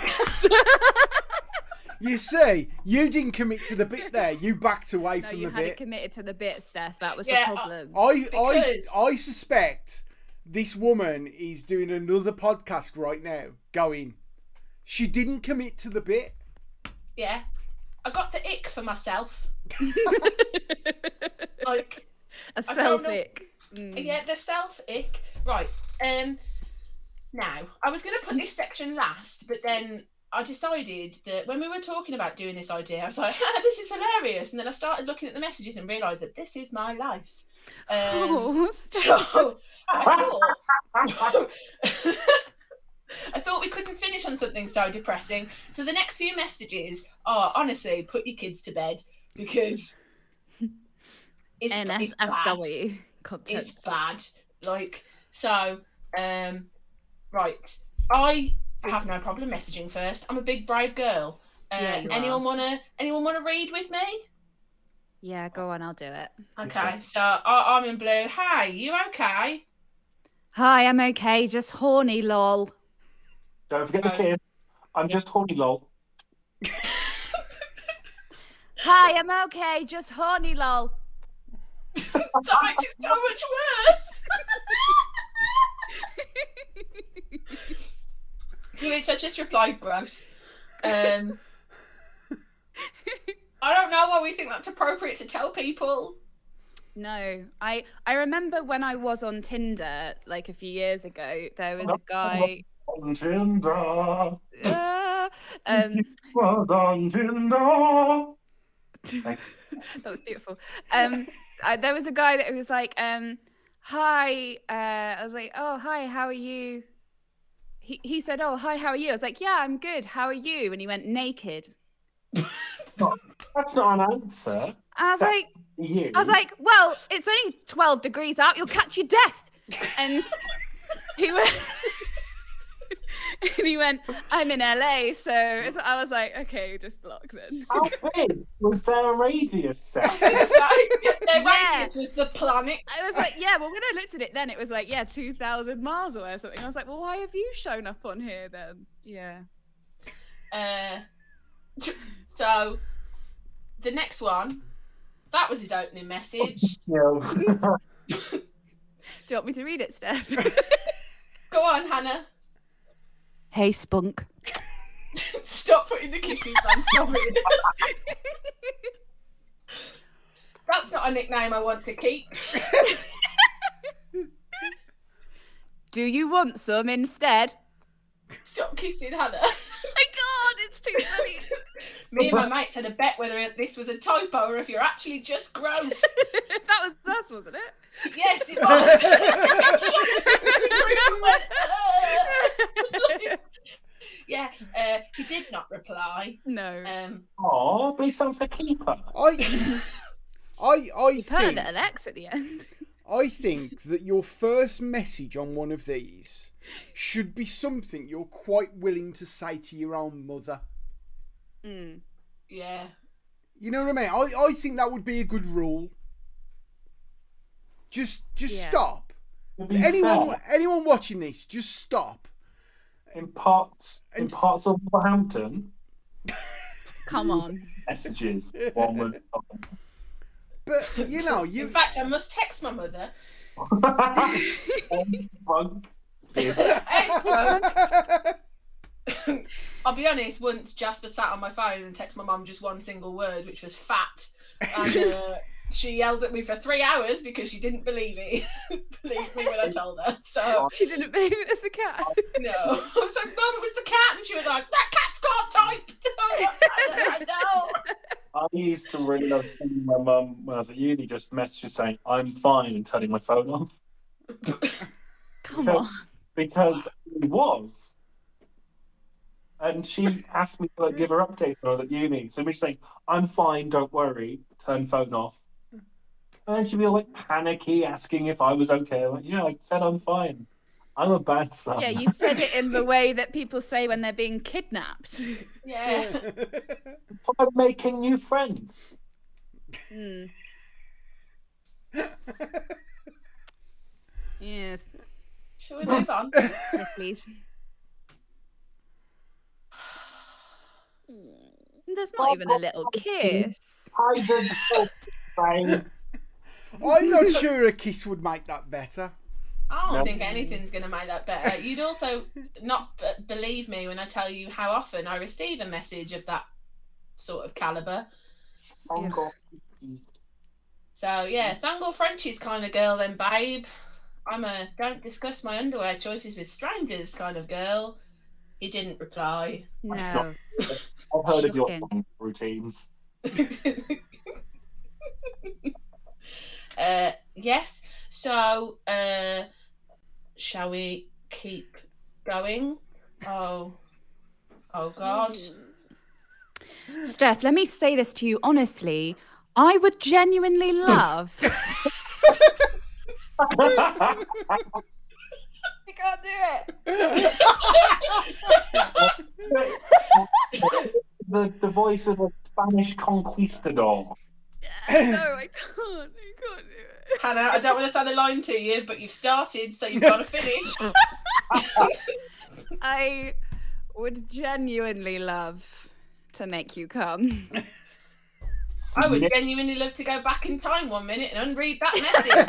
You see, you didn't commit to the bit there. You backed away No, from you the hadn't bit. committed to the bit, Steph. That was Yeah, the problem. I suspect this woman is doing another podcast right now going, she didn't commit to the bit. Yeah. I got the ick for myself. Like A I don't know- self-ick. Yeah, the self ick. Right. Now, I was going to put this section last, but then I decided that when we were talking about doing this idea, I was like, this is hilarious. And then I started looking at the messages and realised that this is my life. Oh, So I thought we couldn't finish on something so depressing. So the next few messages are, honestly, put your kids to bed, because it's bad. NSFW content. It's bad. Like, so, right. I have no problem messaging first. I'm a big brave girl. Yeah, you anyone wanna read with me? Yeah, go on, I'll do it. Okay, so I'm in blue. Hi, you okay? Hi, I'm okay, just horny, lol. Don't forget the kiss. I'm just horny, lol. Hi, I'm okay, just horny, lol. That makes it so much worse. To which I just replied, gross. I don't know why we think that's appropriate to tell people. No, I remember when I was on Tinder like a few years ago. There was a guy. On Tinder. Was on Tinder. That was beautiful. There was a guy that was like, "Hi." I was like, "Oh, hi. How are you?" He said, "Oh, hi. How are you?" I was like, "Yeah, I'm good. How are you?" And he went, "Naked." That's not an answer. I was like, You. I was like, "Well, it's only 12 degrees out. You'll catch your death." And he went. And he went, "I'm in LA," so I was like, "Okay, just block then." How big was their radius set? I was going to say, their radius was the planet. I was like, yeah, well, when I looked at it then, it was like, yeah, 2,000 miles away or something. I was like, well, why have you shown up on here then? Yeah. So, the next one, that was his opening message. No. Do you want me to read it, Steph? Go on, Hannah. Hey, Spunk. Stop putting the kisses on. Stop it. That's not a nickname I want to keep. Do you want some instead? Stop kissing Hannah. My God, it's too funny. Me and my mates had a bet whether this was a typo or if you're actually just gross. That was us, wasn't it? Yes, it was. Yeah, he did not reply. No. Oh, but he sounds like a keeper. I He put a think little X at the end. I think that your first message on one of these should be something you're quite willing to say to your own mother. Mm. Yeah. You know what I mean? I think that would be a good rule. Just Yeah. stop. To be Anyone fair, watching this, just stop. in parts of Wolverhampton, Come on. messages. One would. But you know, In fact, I must text my mother. I'll be honest, once Jasper sat on my phone and texted my mum just one single word, which was fat. And she yelled at me for 3 hours because she didn't believe me when I told her. So She didn't believe it was the cat. no. I was like, Mum, it was the cat. And she was like, that cat's can't type. I know. I used to really love sending my mum when I was at uni just messages saying I'm fine and turning my phone off. Come on. Because it was. And she asked me to give her updates when I was at uni. So we'd say, I'm fine, don't worry, turn phone off. And then she'd be all like panicky, asking if I was okay. I'm like, yeah, I said I'm fine. I'm a bad son. Yeah, you said it in the way that people say when they're being kidnapped. Yeah. I'm making new friends. Mm. Yes. Shall we move on? Yes, please. There's not even a little kiss. I'm not sure a kiss would make that better. I don't No. think anything's going to make that better. You'd also not believe me when I tell you how often I receive a message of that sort of caliber. So yeah, Thangle Frenchie's kind of girl then, babe. I'm a don't discuss my underwear choices with strangers kind of girl. He didn't reply. No. I've heard of your Shocking. routines. Yes. So, shall we keep going? Oh God. Steph, let me say this to you honestly. I would genuinely love. You can't do it. the voice of a Spanish conquistador. No, I can't do it. Hannah, I don't want to say the line to you, but you've started, so you've got to finish. I would genuinely love to make you come. I would genuinely love to go back in time 1 minute and unread that message.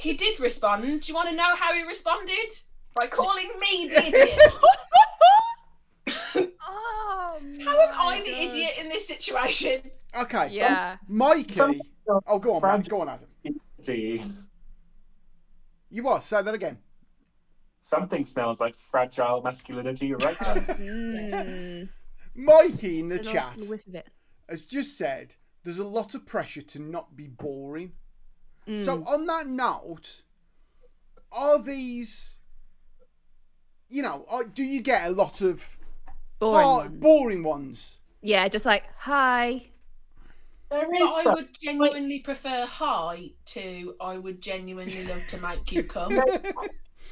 He did respond. Do you want to know how he responded? By calling me the idiot. Oh, How am I the idiot in this situation? Okay. Yeah. Mikey. Oh, go on, mate. Go on, Adam. See, You what? Say that again. something smells like fragile masculinity right now. Mikey in the Little chat whiff of it. has just said there's a lot of pressure to not be boring. So on that note, are these, do you get a lot of boring ones? Yeah, just like, hi. There But is I stuff. would genuinely prefer hi to I would genuinely love to make you come.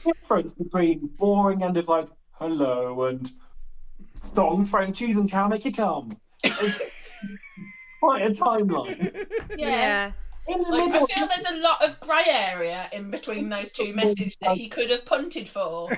Difference between boring and of like hello and song Frenchies and can I make you come. It's quite a timeline. Yeah. In the Like, I middle, feel there's a lot of grey area in between those two messages that he could have punted for,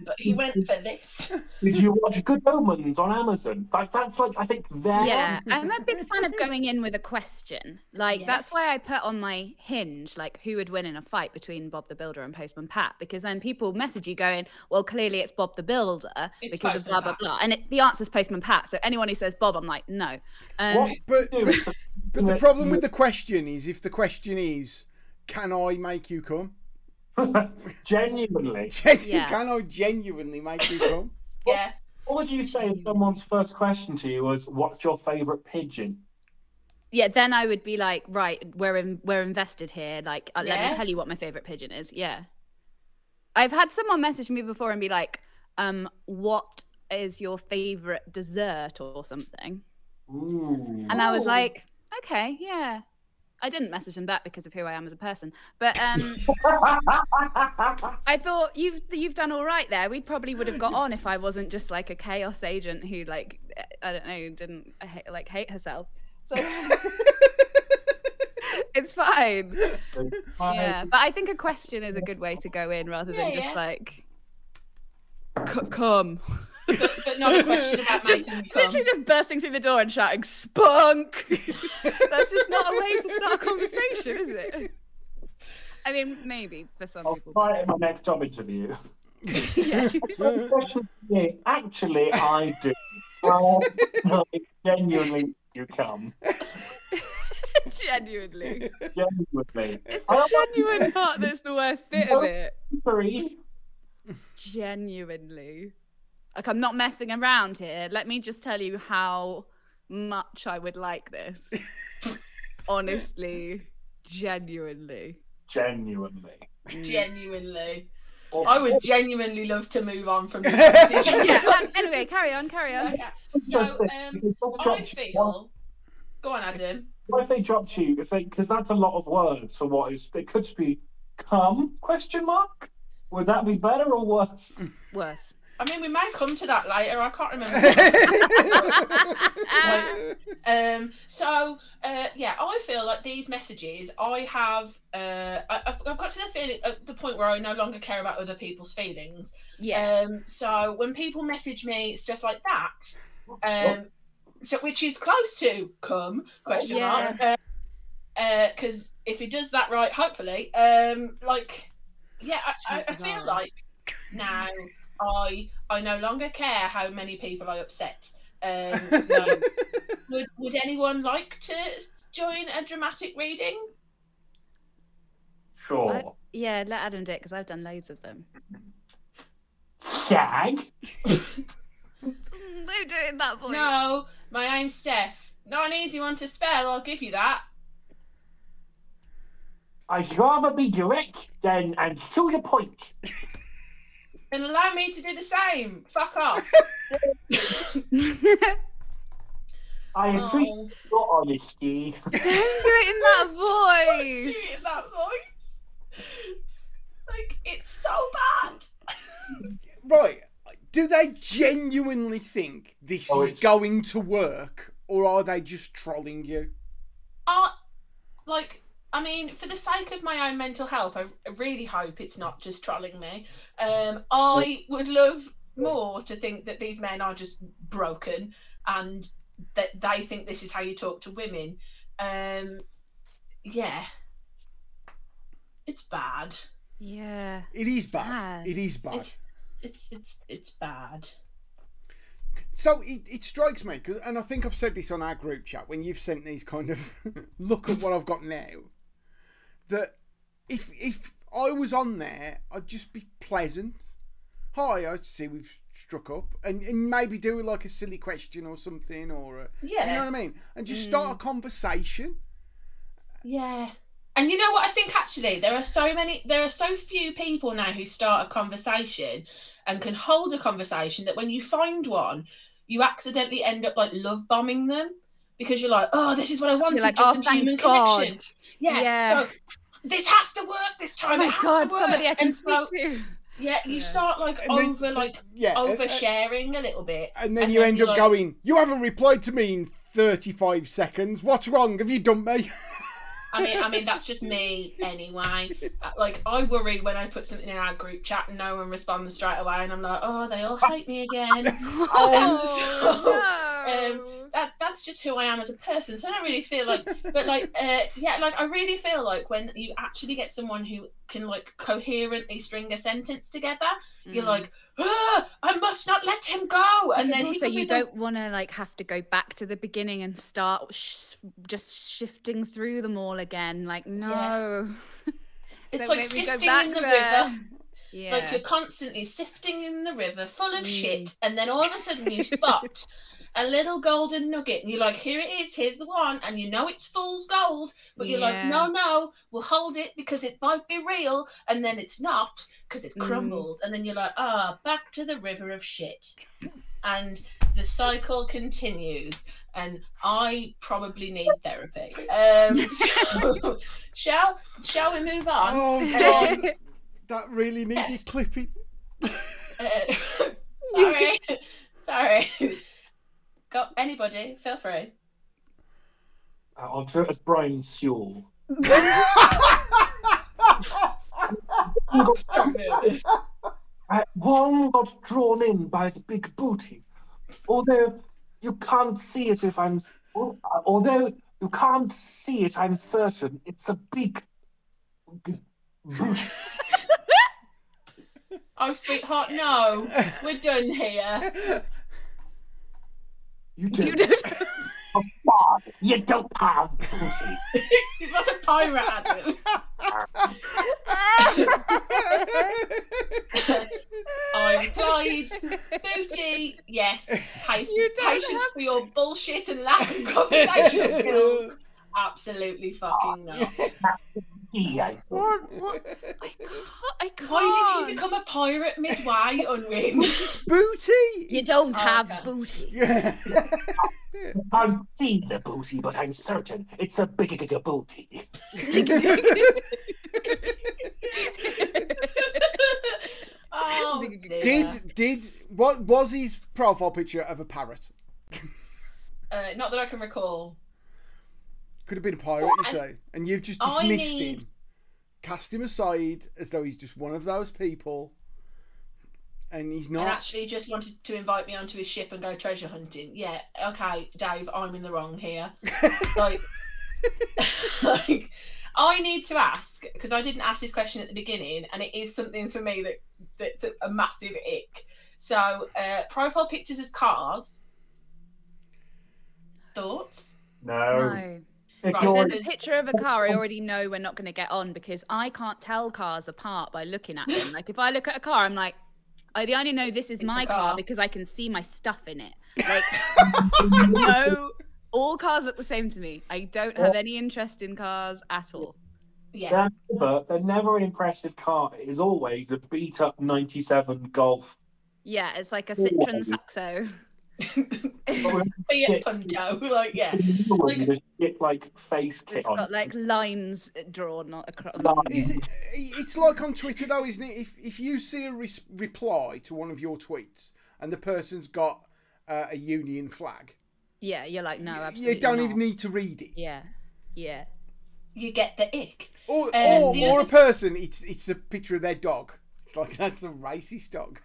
but he went for this. did you watch Good Omens on Amazon? Like that's like I think there. Yeah, I'm a big fan of going in with a question. Like, that's why I put on my Hinge, like, who would win in a fight between Bob the Builder and Postman Pat? Because then people message you going, well, clearly it's Bob the Builder because of blah, blah, blah. And the answer's Postman Pat. So anyone who says Bob, I'm like, no. But the problem with the question is, if the question is, can I make you come? Genuinely. Can I genuinely make you come? Yeah. What would you say if someone's first question to you was, "What's your favourite pigeon?" Yeah, then I would be like, right, we're invested here. Like, let Yeah. me tell you what my favorite pigeon is. Yeah. I've had someone message me before and be like, what is your favorite dessert or something? Ooh. And I was like, okay, yeah. I didn't message them back because of who I am as a person, but I thought you've done all right there. We probably would have got on if I wasn't just like a chaos agent who, like, I don't know, didn't hate herself. So it's fine. Yeah, but I think a question is a good way to go in rather than just like come. But not a question about Just making you come. literally just bursting through the door and shouting spunk. That's just not a way to start a conversation, is it? I mean, maybe for some I'll people. try it in my next job interview. Yeah. Actually, I do. Well, genuinely, you come. Genuinely. Genuinely. It's the genuine part that's the worst bit of it. Sorry. Genuinely. Like, I'm not messing around here. Let me just tell you how much I would like this. Honestly. Genuinely. Genuinely. Genuinely. I would genuinely love to move on from this conversation. Yeah, anyway, carry on. Okay. So, I feel... Go on, Adam. What if they dropped you? Because that's a lot of words for what is. It could just be come ? Would that be better or worse? Worse. I mean, we may come to that later. I can't remember. Yeah, I feel like these messages, I have, I've got to the feeling at the point where I no longer care about other people's feelings. Yeah. So when people message me stuff like that, so which is close to come ? Because if he does that right, hopefully, I feel like now. I no longer care how many people I upset. So would anyone like to join a dramatic reading? Sure. Yeah, let Adam do it because I've done loads of them. Shag? Don't do it that voice. No, my name's Steph. Not an easy one to spell, I'll give you that. I'd rather be direct and to the point. And allow me to do the same. Fuck off. I appreciate your honesty. Don't do it in that voice. Do it in that voice. Like, it's so bad. Right. Do they genuinely think this is going to work, or are they just trolling you? I mean, for the sake of my own mental health, I really hope it's not just trolling me. I would love more to think that these men are just broken and that they think this is how you talk to women. Yeah. It's bad. Yeah. It is bad. It is bad. It's bad. So it strikes me, and I think I've said this on our group chat when you've sent these kind of look at what I've got now, that if I was on there, I'd just be pleasant. Hi, I see we've struck up, and maybe do like a silly question or something, or you know what I mean, and just start a conversation. Yeah. And you know what I think, actually, there are so few people now who start a conversation and can hold a conversation, that when you find one, you accidentally end up like love bombing them, because you're like, oh, this is what I wanted, like, just oh, some human God. connection. Yeah. So this has to work this time. Oh my God, to work. somebody I can and speak to. Yeah, you start like oversharing a little bit. And then you end up going, you haven't replied to me in 35 seconds. What's wrong? Have you done me? I mean, that's just me anyway. Like, I worry when I put something in our group chat and no one responds straight away, and I'm like, oh, they all hate me again. That's just who I am as a person. So I don't really feel like, but like, I really feel like when you actually get someone who can like coherently string a sentence together, you're like, I must not let him go. And then also you don't want to like have to go back to the beginning and start just shifting through them all again. Like, no. Yeah. It's like sifting in the river. Yeah. Like, you're constantly sifting in the river full of shit, and then all of a sudden you spot a little golden nugget, and you're like, here it is, here's the one, and you know it's fool's gold, but you're like, no, we'll hold it because it might be real, and then it's not because it crumbles, and then you're like, back to the river of shit, and the cycle continues. And I probably need therapy. So, shall we move on? Oh God, that really needed clipping. Sorry. Go, anybody, feel free. I'll do it as Brian Sewell. One got drawn in by the big booty. Although you can't see it I'm certain it's a big booty. Oh, sweetheart, no. We're done here. You don't. Oh, God, you don't have pussy. He's not a pirate, Adam. I replied, booty, yes. Patience for your bullshit and lack of conversation skills. Absolutely fucking not. What? I can't. Why did he become a pirate midway, Unwin? It's booty. You don't have booty. I can't see the booty, but I'm certain it's a big booty. Oh, dear. What was his profile picture of a parrot? Not that I can recall. Could have been a pirate, you say, and you've just dismissed him, cast him aside as though he's just one of those people, and he's not. And actually just wanted to invite me onto his ship and go treasure hunting. Yeah, okay, Dave, I'm in the wrong here. like, I need to ask, because I didn't ask this question at the beginning, and it is something for me that's a massive ick. So, profile pictures as cars. Thoughts? No. If there's a picture of a car, I already know we're not going to get on, because I can't tell cars apart by looking at them. Like, if I look at a car, I'm like, I only know this is my car because I can see my stuff in it. Like, no, all cars look the same to me. I don't have any interest in cars at all. Yeah. But they're never an impressive car. It is always a beat-up 97 Golf. Yeah, it's like a Citroen Saxo. Fiat Punto, like, yeah. Like face kit it's on. got like lines drawn across. It's like on Twitter though, isn't it? If you see a reply to one of your tweets and the person's got a union flag, yeah, you're like, no, absolutely you don't not. even need to read it. Yeah. You get the ick. Or a person, it's a picture of their dog. It's like, that's a racist dog.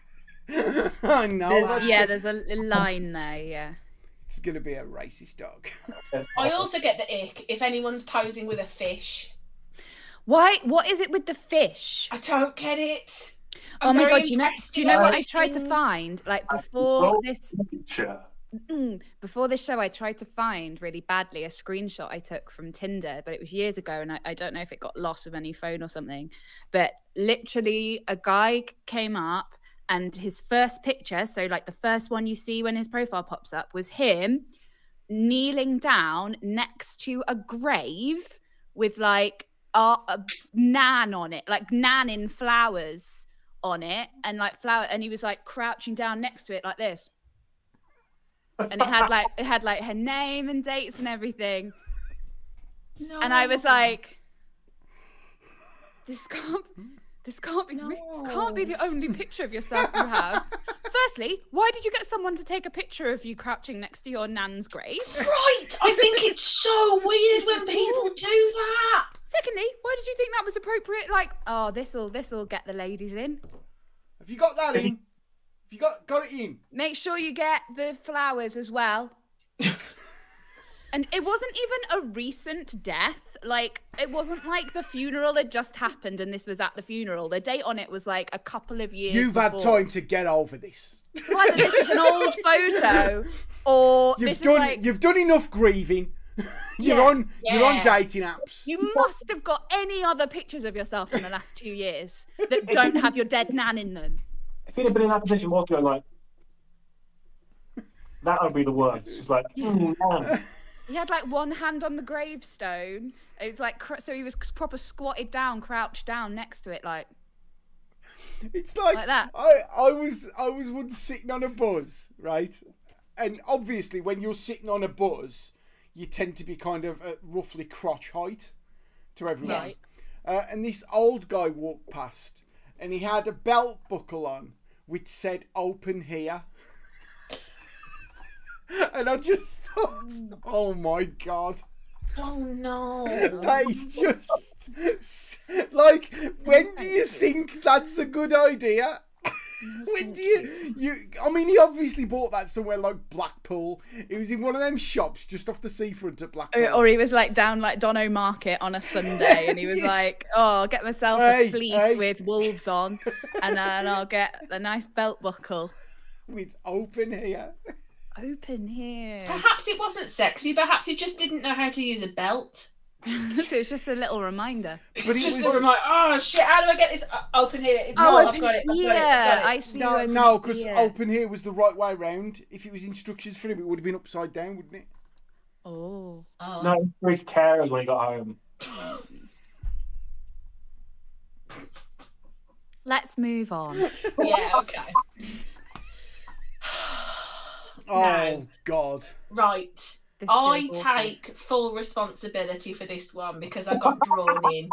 I know. There's a line there. Yeah, it's gonna be a racist dog. I also get the ick if anyone's posing with a fish. Why? What is it with the fish? I don't get it. Oh I'm my very god, impressed, do you know what I like, tried to in- find? Like before this show, I tried to find really badly a screenshot I took from Tinder, but it was years ago, and I don't know if it got lost with any phone or something. But literally, a guy came up, and his first picture, so like the first one you see when his profile pops up, was him kneeling down next to a grave with like a nan on it, like nan in flowers on it, and like flower, and he was like crouching down next to it like this, and it had like her name and dates and everything. No. And I was like, this can't be the only picture of yourself you have. Firstly, why did you get someone to take a picture of you crouching next to your nan's grave? Right, I think it's so weird when people do that. Secondly, why did you think that was appropriate? Like, oh, this'll get the ladies in. Have you got that in? Have you got it in? Make sure you get the flowers as well. And it wasn't even a recent death. Like, it wasn't like the funeral had just happened and this was at the funeral. The date on it was like a couple of years You've had time to get over this. Either this is an old photo or you've done enough grieving. You're on dating apps. You must have got any other pictures of yourself in the last 2 years that don't have your dead nan in them. If you'd have been in that position, what's going like? That would be the worst. It's like, man. He had like one hand on the gravestone. It was like, so he was proper squatted down, crouched down next to it, like. It's like that. I was once sitting on a bus, right? And obviously, when you're sitting on a bus, you tend to be kind of at roughly crotch height to everyone. Right. And this old guy walked past, and he had a belt buckle on which said "Open here." And I just thought, oh my god. Oh no. That is just like, when do you think that's a good idea? When do you I mean, he obviously bought that somewhere like Blackpool. It was in one of them shops just off the seafront at Blackpool. Or he was like down like Donno Market on a Sunday and he was like, oh, I'll get myself a fleece with wolves on and I'll get a nice belt buckle. With "Open here." Open here. Perhaps it wasn't sexy. Perhaps he just didn't know how to use a belt. So it's just a little reminder. But It's just a reminder. Oh shit! How do I get this open here? It's I've got it. I see. No, because "Open here" was the right way round. If it was instructions for him, it would have been upside down, wouldn't it? Oh. No, for his carers when he got home. Let's move on. Yeah. Okay. Oh No. God! Right. This I feels awful. take full responsibility for this one because I got drawn in.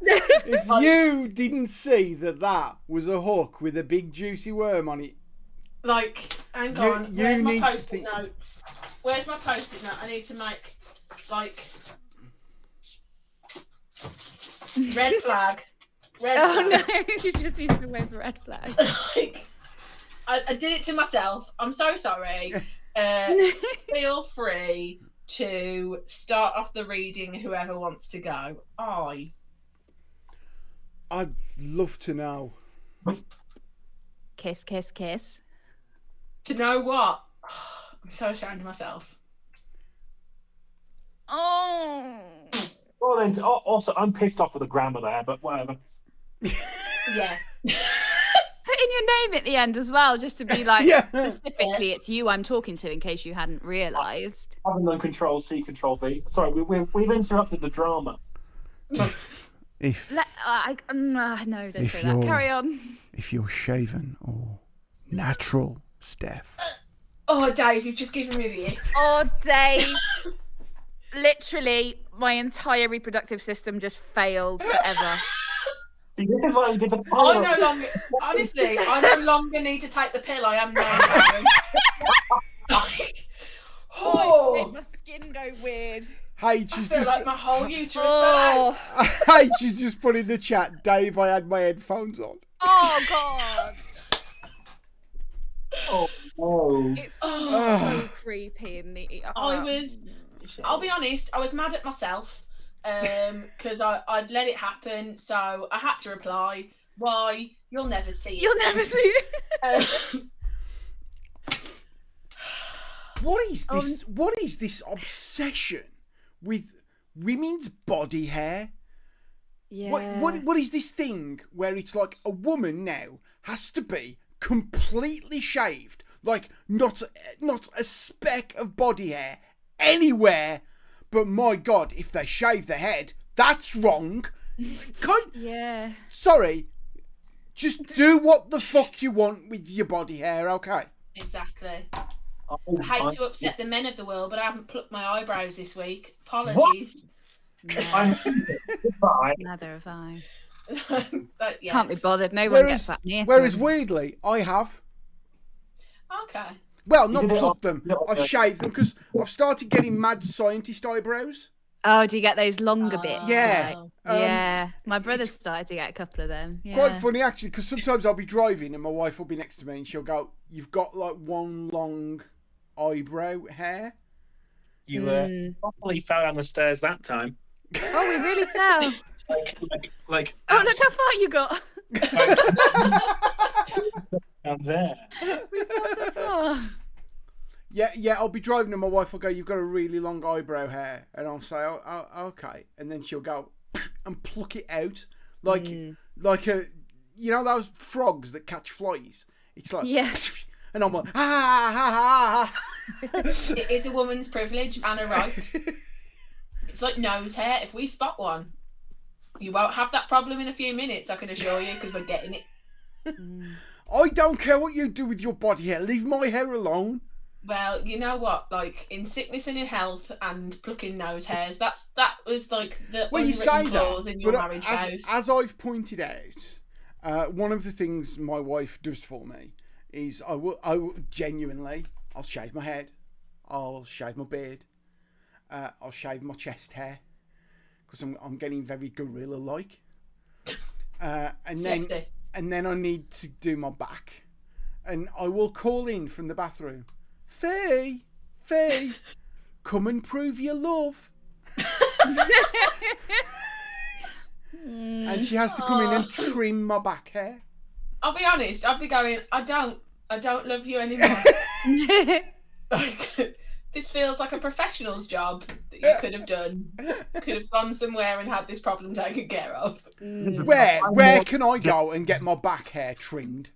If you didn't see that was a hook with a big juicy worm on it, Like, hang You- on. you Where's my need to post-it think- notes? Where's my post-it note? I need to make like red flag. Red Oh flag. no, you just need to wave the red flag. Like, I did it to myself. I'm so sorry. Feel free to start off the reading, whoever wants to go. I'd love to know. Kiss, kiss, kiss. To know what? I'm so ashamed of myself. Oh. Well, then, also, I'm pissed off with the grammar there, but whatever. Yeah. Put in your name at the end as well, just to be like, Yeah. specifically, it's you I'm talking to, in case you hadn't realised. Having done Control C, Control V. Sorry, we've interrupted the drama. If No, don't If say that. you're- Carry on. if you're shaven or natural, Steph. Oh, Dave, you've just given me the ick. Oh, Dave. Literally, my entire reproductive system just failed forever. See, this is why we did the I no longer, honestly, I no longer need to take the pill. I am now. Oh, it Oh, made my skin go weird. H I is feel just like my whole uterus fell out. Oh, H is just put in the chat. Dave, I had my headphones on. oh God. Oh, no. It's Oh. so creepy in the. I'll be honest, I was mad at myself because I'd let it happen, so I had to reply. Why? You'll never see it. You'll never see it. What is this? What is this obsession with women's body hair? Yeah. What is this thing where it's like a woman now has to be completely shaved, like not a speck of body hair anywhere? But my God, if they shave their head, that's wrong. Yeah. Sorry, just do what the fuck you want with your body hair, okay? Exactly. I hate to upset the men of the world, but I haven't plucked my eyebrows this week. Apologies. Goodbye. Neither have I. But, yeah. Can't be bothered. No one gets that near. Whereas to him. weirdly, I have. Okay. Well, not did it plucked on- them. I've shaved them because I've started getting mad scientist eyebrows. Oh, do you get those longer bits? Yeah. Yeah. My brother's started to get a couple of them. Yeah. Quite funny actually, because sometimes I'll be driving and my wife will be next to me and she'll go, "You've got like one long eyebrow hair." You properly fell down the stairs that time. Oh, we really fell. Like Oh, look how far you got. down there. We fell so far. Yeah, I'll be driving and my wife will go, "You've got a really long eyebrow hair," and I'll say, "Oh, okay," and then she'll go and pluck it out like a, you know, those frogs that catch flies. It's like, Yeah. and I'm like, ah. It is a woman's privilege and a right. It's like nose hair. If we spot one, you won't have that problem in a few minutes, I can assure you, because we're getting it. I don't care what you do with your body hair. Leave my hair alone. Well, you know what? Like, in sickness and in health and plucking nose hairs, that was like the Well, you say unwritten clause that, in your but marriage vows. as I've pointed out, one of the things my wife does for me is I will genuinely, I'll shave my head, I'll shave my beard, I'll shave my chest hair because I'm getting very gorilla-like, and Sexy. then I need to do my back, and I will call in from the bathroom, Faye, come and prove your love. And she has to come in and trim my back hair. I'll be honest. I'll be going. I don't love you anymore. Like, this feels like a professional's job that you could have done. Could have gone somewhere and had this problem taken care of. Where can I go and get my back hair trimmed?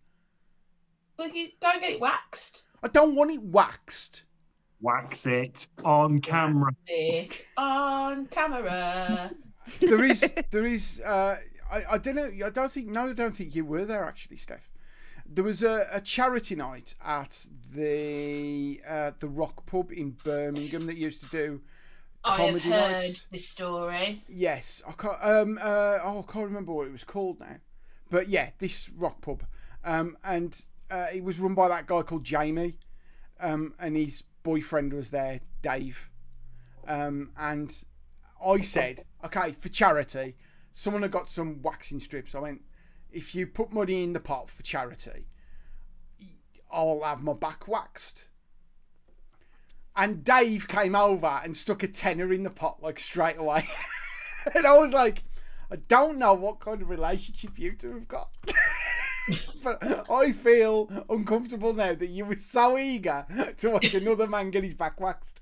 Well, you go and get it waxed. I don't want it waxed. Wax it on camera. It on camera. There is. I don't know. I don't think you were there actually, Steph. There was a charity night at the Rock Pub in Birmingham that used to do comedy I have heard nights. this story. Yes, I can't. I can't remember what it was called now, but yeah, this Rock Pub, and it was run by that guy called Jamie, and his boyfriend was there, Dave, and I said, okay, for charity, someone had got some waxing strips. I went, if you put money in the pot for charity, I'll have my back waxed. And Dave came over and stuck a tenner in the pot like straight away. And I was like, I don't know what kind of relationship you two have got. But I feel uncomfortable now that you were so eager to watch another man get his back waxed.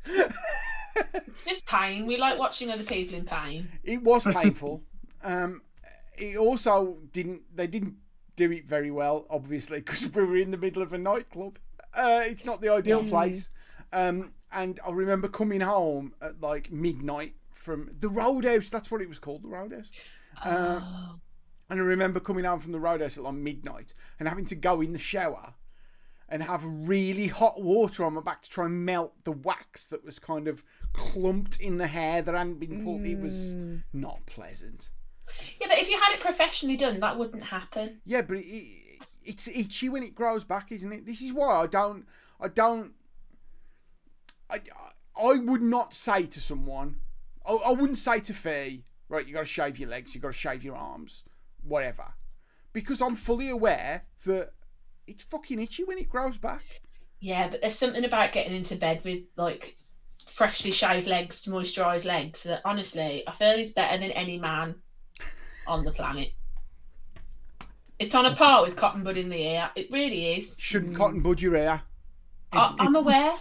It's just pain. We like watching other people in pain. It was painful. It also they didn't do it very well, obviously, because we were in the middle of a nightclub. It's not the ideal place. And I remember coming home at like midnight from the Roadhouse. That's what it was called, the Roadhouse. And I remember coming home from the Roadhouse at like midnight and having to go in the shower and have really hot water on my back to try and melt the wax that was kind of clumped in the hair that hadn't been pulled. It was not pleasant. Yeah, but if you had it professionally done, that wouldn't happen. Yeah, but it's itchy when it grows back, isn't it? This is why I would not say to someone, I wouldn't say to Faye, right, you got to shave your legs, you got to shave your arms, whatever, because I'm fully aware that it's fucking itchy when it grows back. Yeah, but there's something about getting into bed with like freshly shaved legs, moisturised legs that honestly I feel is better than any man on the planet. It's on a par with cotton bud in the ear. It really is. Shouldn't cotton bud your ear. I'm aware,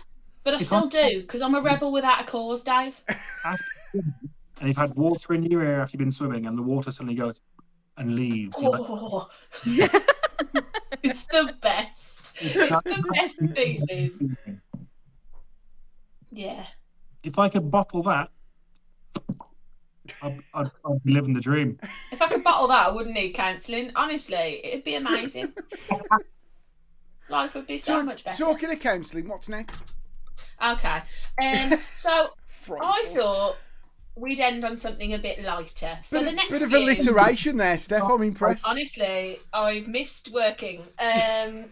but I still do because I'm a rebel without a cause, Dave. And you've had water in your ear after you've been swimming, and the water suddenly goes and leaves. Oh. It's the best. It's the best feeling. Yeah. If I could bottle that, I'd be living the dream. If I could bottle that, I wouldn't need counselling. Honestly, it'd be amazing. Life would be so much better. Talking of counselling, what's next? Okay. So I thought we'd end on something a bit lighter. So the next bit of alliteration there, Steph. I'm impressed. Honestly, I've missed working. As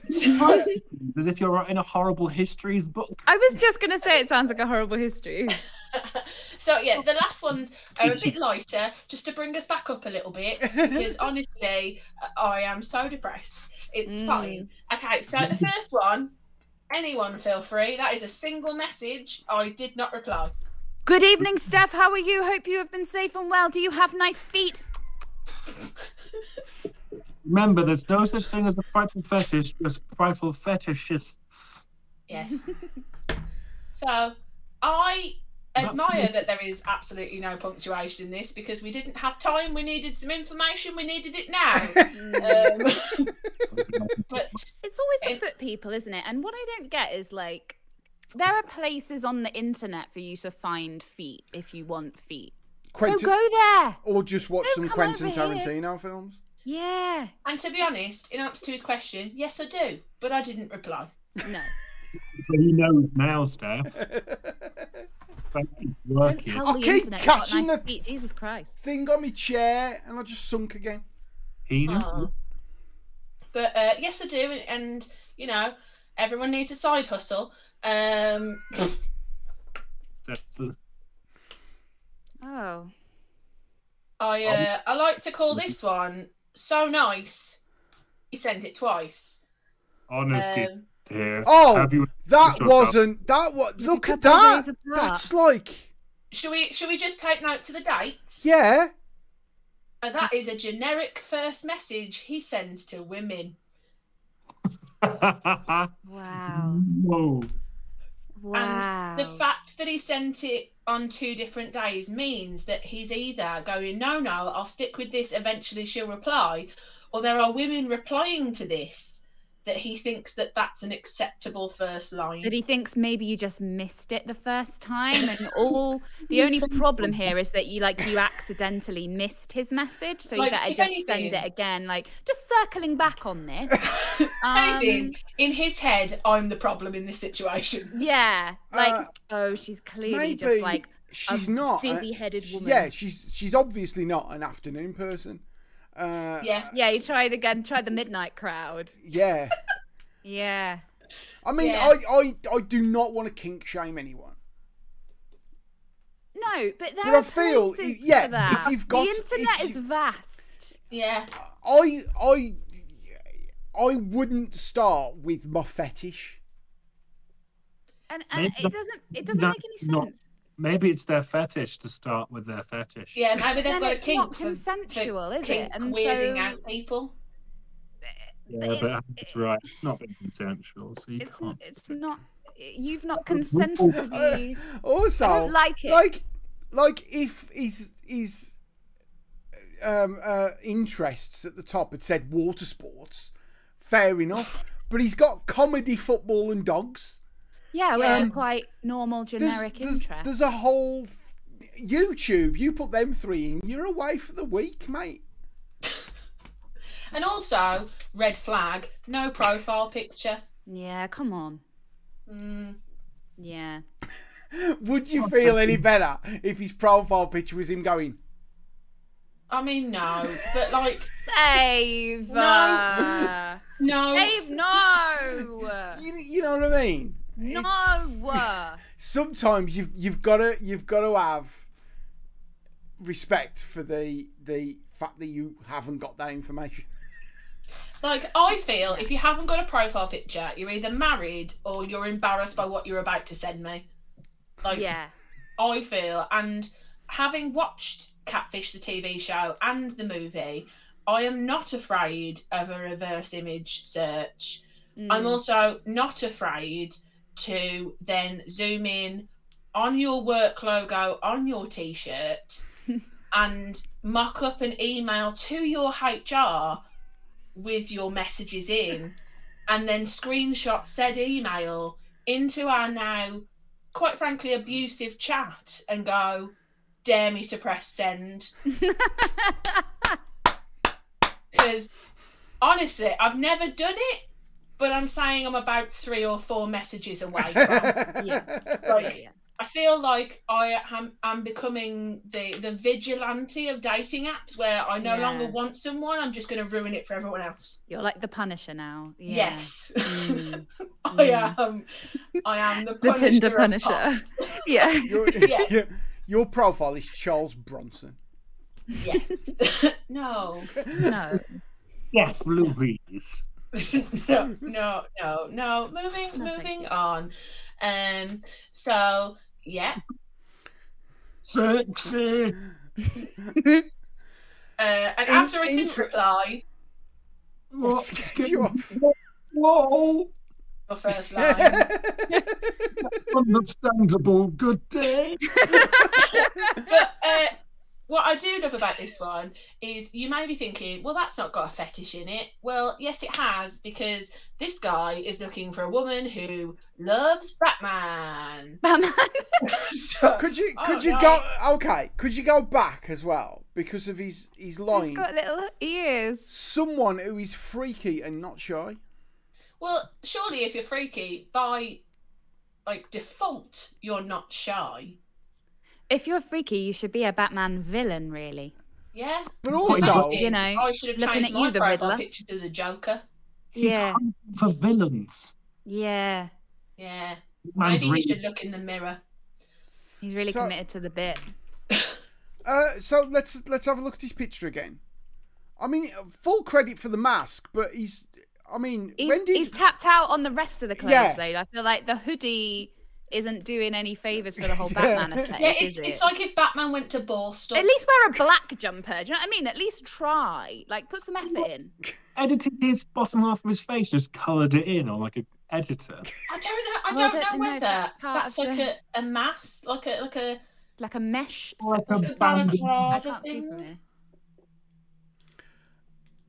if you're writing a horrible histories book. I was just going to say it sounds like a horrible history. So yeah, the last ones are a bit lighter, just to bring us back up a little bit, because honestly, I am so depressed. It's fine. Okay, so the first one, anyone feel free. That is a single message. I did not reply. Good evening, Steph. How are you? Hope you have been safe and well. Do you have nice feet? Remember, there's no such thing as a frightful fetish, just frightful fetishists. Yes. So I admire that there is absolutely no punctuation in this because we didn't have time. We needed some information. We needed it now. But it's always the foot people, isn't it? And what I don't get is like, there are places on the internet for you to find feet if you want feet. So go there. Or just watch some Quentin over here. Tarantino films. Yeah. And to be honest, in answer to his question, yes, I do, but I didn't reply. No. But he knows now, Steph. Don't tell I the keep internet catching you've got nice the feet. Jesus Christ. thing on my chair and I just sunk again. He knows. But yes, I do, and you know, everyone needs a side hustle. Oh. I like to call this one So Nice. He sent it twice. Honesty. Dear. Oh, Have you that wasn't that. What? Look at that. That's like. Should we just take note to the dates? Yeah. That is a generic first message he sends to women. Wow. Whoa. Wow. And the fact that he sent it on 2 different days means that he's either going, no, I'll stick with this, eventually she'll reply, or there are women replying to this that he thinks that that's an acceptable first line. That he thinks maybe you just missed it the first time, and the only problem here is that you accidentally missed his message, so you better just send it again. Like, just circling back on this. In his head, I'm the problem in this situation. Yeah, like she's clearly just like she's a not busy-headed woman. Yeah, she's obviously not an afternoon person. Yeah, he tried the midnight crowd. Yeah. Yeah. I mean, I do not want to kink shame anyone. No, but there are places for that. If you've got the internet is vast. Yeah. I wouldn't start with my fetish. And it doesn't make any sense. Maybe it's their fetish to start with their fetish. Yeah, maybe they've got a kink. It's not consensual, is it? And weirding out people. Yeah, but that's right. It's not been consensual, so you can't. It's not. You've not consented to be. Also, I don't like it. Like if his interests at the top had said water sports, fair enough. But he's got comedy, football, and dogs. Yeah, which are quite normal, generic interests. There's a whole YouTube. You put them 3 in, you're away for the week, mate. And also, red flag, no profile picture. Yeah, come on. Yeah. Would you feel any better if his profile picture was him going? I mean, no, but like, Dave. No. Dave, no. You know what I mean? No. Sometimes you've got to have respect for the fact that you haven't got that information. Like, I feel if you haven't got a profile picture, you're either married or you're embarrassed by what you're about to send me. Like, yeah, I feel, and having watched Catfish the TV show and the movie, I am not afraid of a reverse image search. I'm also not afraid to then zoom in on your work logo on your t-shirt and mock up an email to your HR with your messages in, and then screenshot said email into our now, quite frankly, abusive chat and go, dare me to press send. Because honestly, I've never done it, but I'm saying I'm about 3 or 4 messages away from. I feel like I'm becoming the vigilante of dating apps, where I no longer want someone. I'm just going to ruin it for everyone else. You're like the Punisher now. Yeah. Yes, I am the Punisher Tinder Punisher. Yeah. Your profile is Charles Bronson. Yes. No. Yes, Louise. No. Moving on. So yeah. Sexy. And after I didn't reply, What scared you off? Whoa. your first line. Understandable. Good day. But what I do love about this one is you may be thinking, well, that's not got a fetish in it. Well, yes, it has, because this guy is looking for a woman who loves Batman. So, Could you go back as well because of his line? He's got little ears. Someone who is freaky and not shy. Well, surely if you're freaky, by default, you're not shy. If you're freaky, you should be a Batman villain, really. Yeah. But also, you know, I should have looking changed at you, my the profile Riddler. picture to the Joker. He's Yeah. hunting for villains. Yeah. Yeah. Man's Maybe he really- should look in the mirror. He's really So- committed to the bit. so let's have a look at his picture again. I mean, full credit for the mask, but he's tapped out on the rest of the clothes, Yeah. though. I feel like the hoodie isn't doing any favours for the whole Batman aesthetic, Yeah, is it? it's like if Batman went to Boston. At least wear a black jumper. Do you know what I mean? At least try. Like, put some effort in. Edited his bottom half of his face, just coloured it in on like an editor. I don't Well, know if whether that's part that's of like the- a mask, like a Like a mesh. Like a separate- band. I balaclava can't see thing. from here.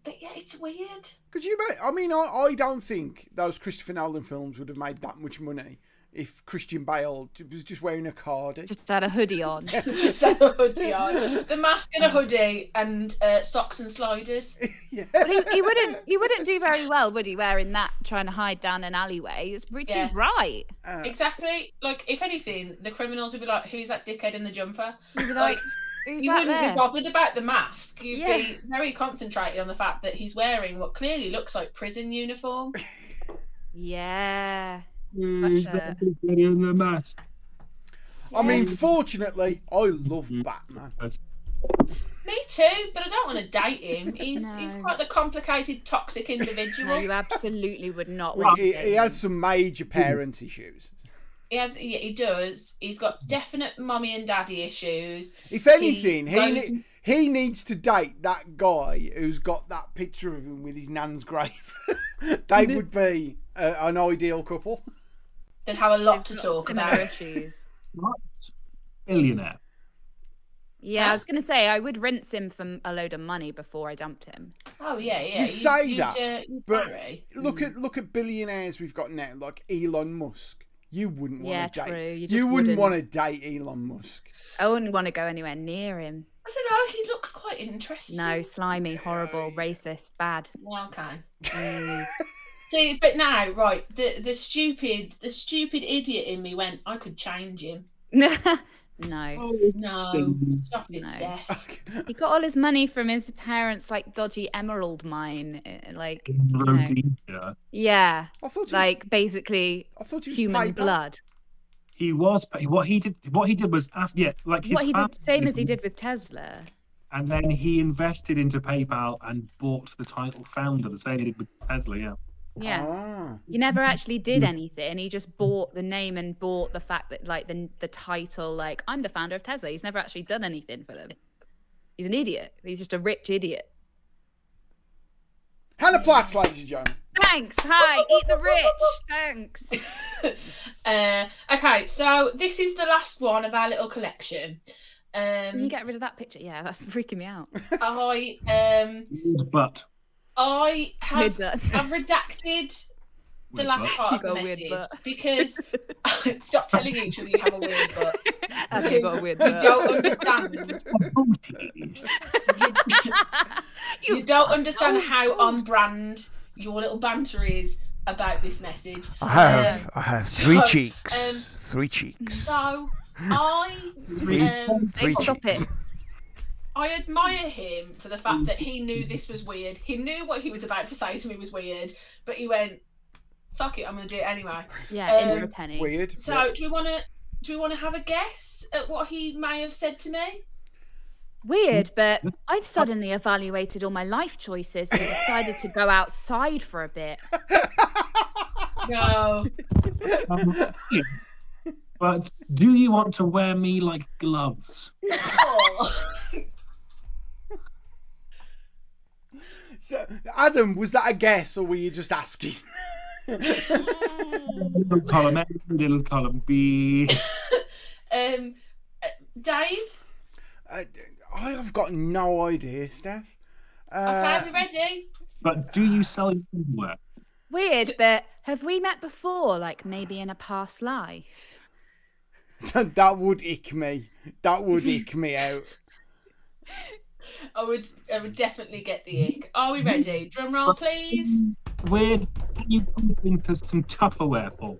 But yeah, it's weird. Could you make? I mean, I don't think those Christopher Nolan films would have made that much money if Christian Bale was just wearing a cardi. Just had a hoodie on. Just had a hoodie on, the mask and a hoodie, and socks and sliders. Yeah. But he wouldn't do very well, would he, wearing that, trying to hide down an alleyway? It's too Yeah. bright. Exactly. Like, if anything, the criminals would be like, "Who's that dickhead in the jumper?" You'd be Like, who's you that wouldn't there? be bothered about the mask. You'd Yeah. be very concentrated on the fact that he's wearing what clearly looks like prison uniform. Yeah. Who's Sweatshirt. that in the mask? I mean, fortunately, I love Batman. Me too, but I don't want to date him. He's No. quite the complicated, toxic No, individual. you absolutely would not Well, want to he date has him. some major parent issues. He does. He's got definite mummy and daddy issues. If anything, goes- he needs to date that guy who's got that picture of him with his nan's grave. They would be an ideal couple. They'd have a lot to They've got talk similar about. issues. What? Billionaire. Yeah, I was gonna say I would rinse him for a load of money before I dumped him. Oh yeah. You say you'd, that, you'd but marry. look at billionaires we've got now, like Elon Musk. You wouldn't Yeah, want to true. date. You You, just wouldn't wouldn't. want to date Elon Musk. I wouldn't want to go anywhere near him. I don't know. He looks quite interesting. No, slimy, horrible, racist, bad. Well, okay. Mm. See, but now, right, the stupid idiot in me went, I could change him. No. No, stop it, No. Steph. He got all his money from his parents' like dodgy emerald mine. Like, you know. Rhodesia. Yeah. I thought he was, Like basically I thought he was human PayPal. blood. He was. What he did was like his What he did, family- same as he did with Tesla. And then he invested into PayPal and bought the title founder, the same he did with Tesla. Yeah. Yeah. Ah. He never actually did anything. He just bought the name and bought the fact that like the title, like I'm the founder of Tesla. He's never actually done anything for them. He's an idiot. He's just a rich idiot. Hannah Platts, ladies and gentlemen. Thanks. Hi. Eat the rich. Thanks. Okay, so this is the last one of our little collection. Can you get rid of that picture? Yeah, that's freaking me out. But I have Weird butt. I've redacted the last part of the You got a weird message butt. because stop telling each other you have a weird butt. Have you got a weird You butt? don't understand. You don't understand how on brand your little banter is about this message. I have three cheeks. Three cheeks. So I Three Stop cheeks. it. I admire him for the fact that he knew this was weird. He knew what he was about to say to me was weird, but he went, "Fuck it, I'm gonna do it anyway." Yeah, in a penny. Weird. So do we want to have a guess at what he may have said to me? Weird, but I've suddenly evaluated all my life choices and decided to go outside for a bit. No. yeah. But do you want to wear me like gloves? Oh. So, Adam, was that a guess or were you just asking? Little column A, little column B. Dave. I have got no idea, Steph. Okay, are we ready? But do you sell your underwear? Weird, but have we met before? Like maybe in a past life? That would ick me. That would ick me out. I would definitely get the ick. Are we ready? Drum roll, please. Weird. Can you put into some Tupperware for?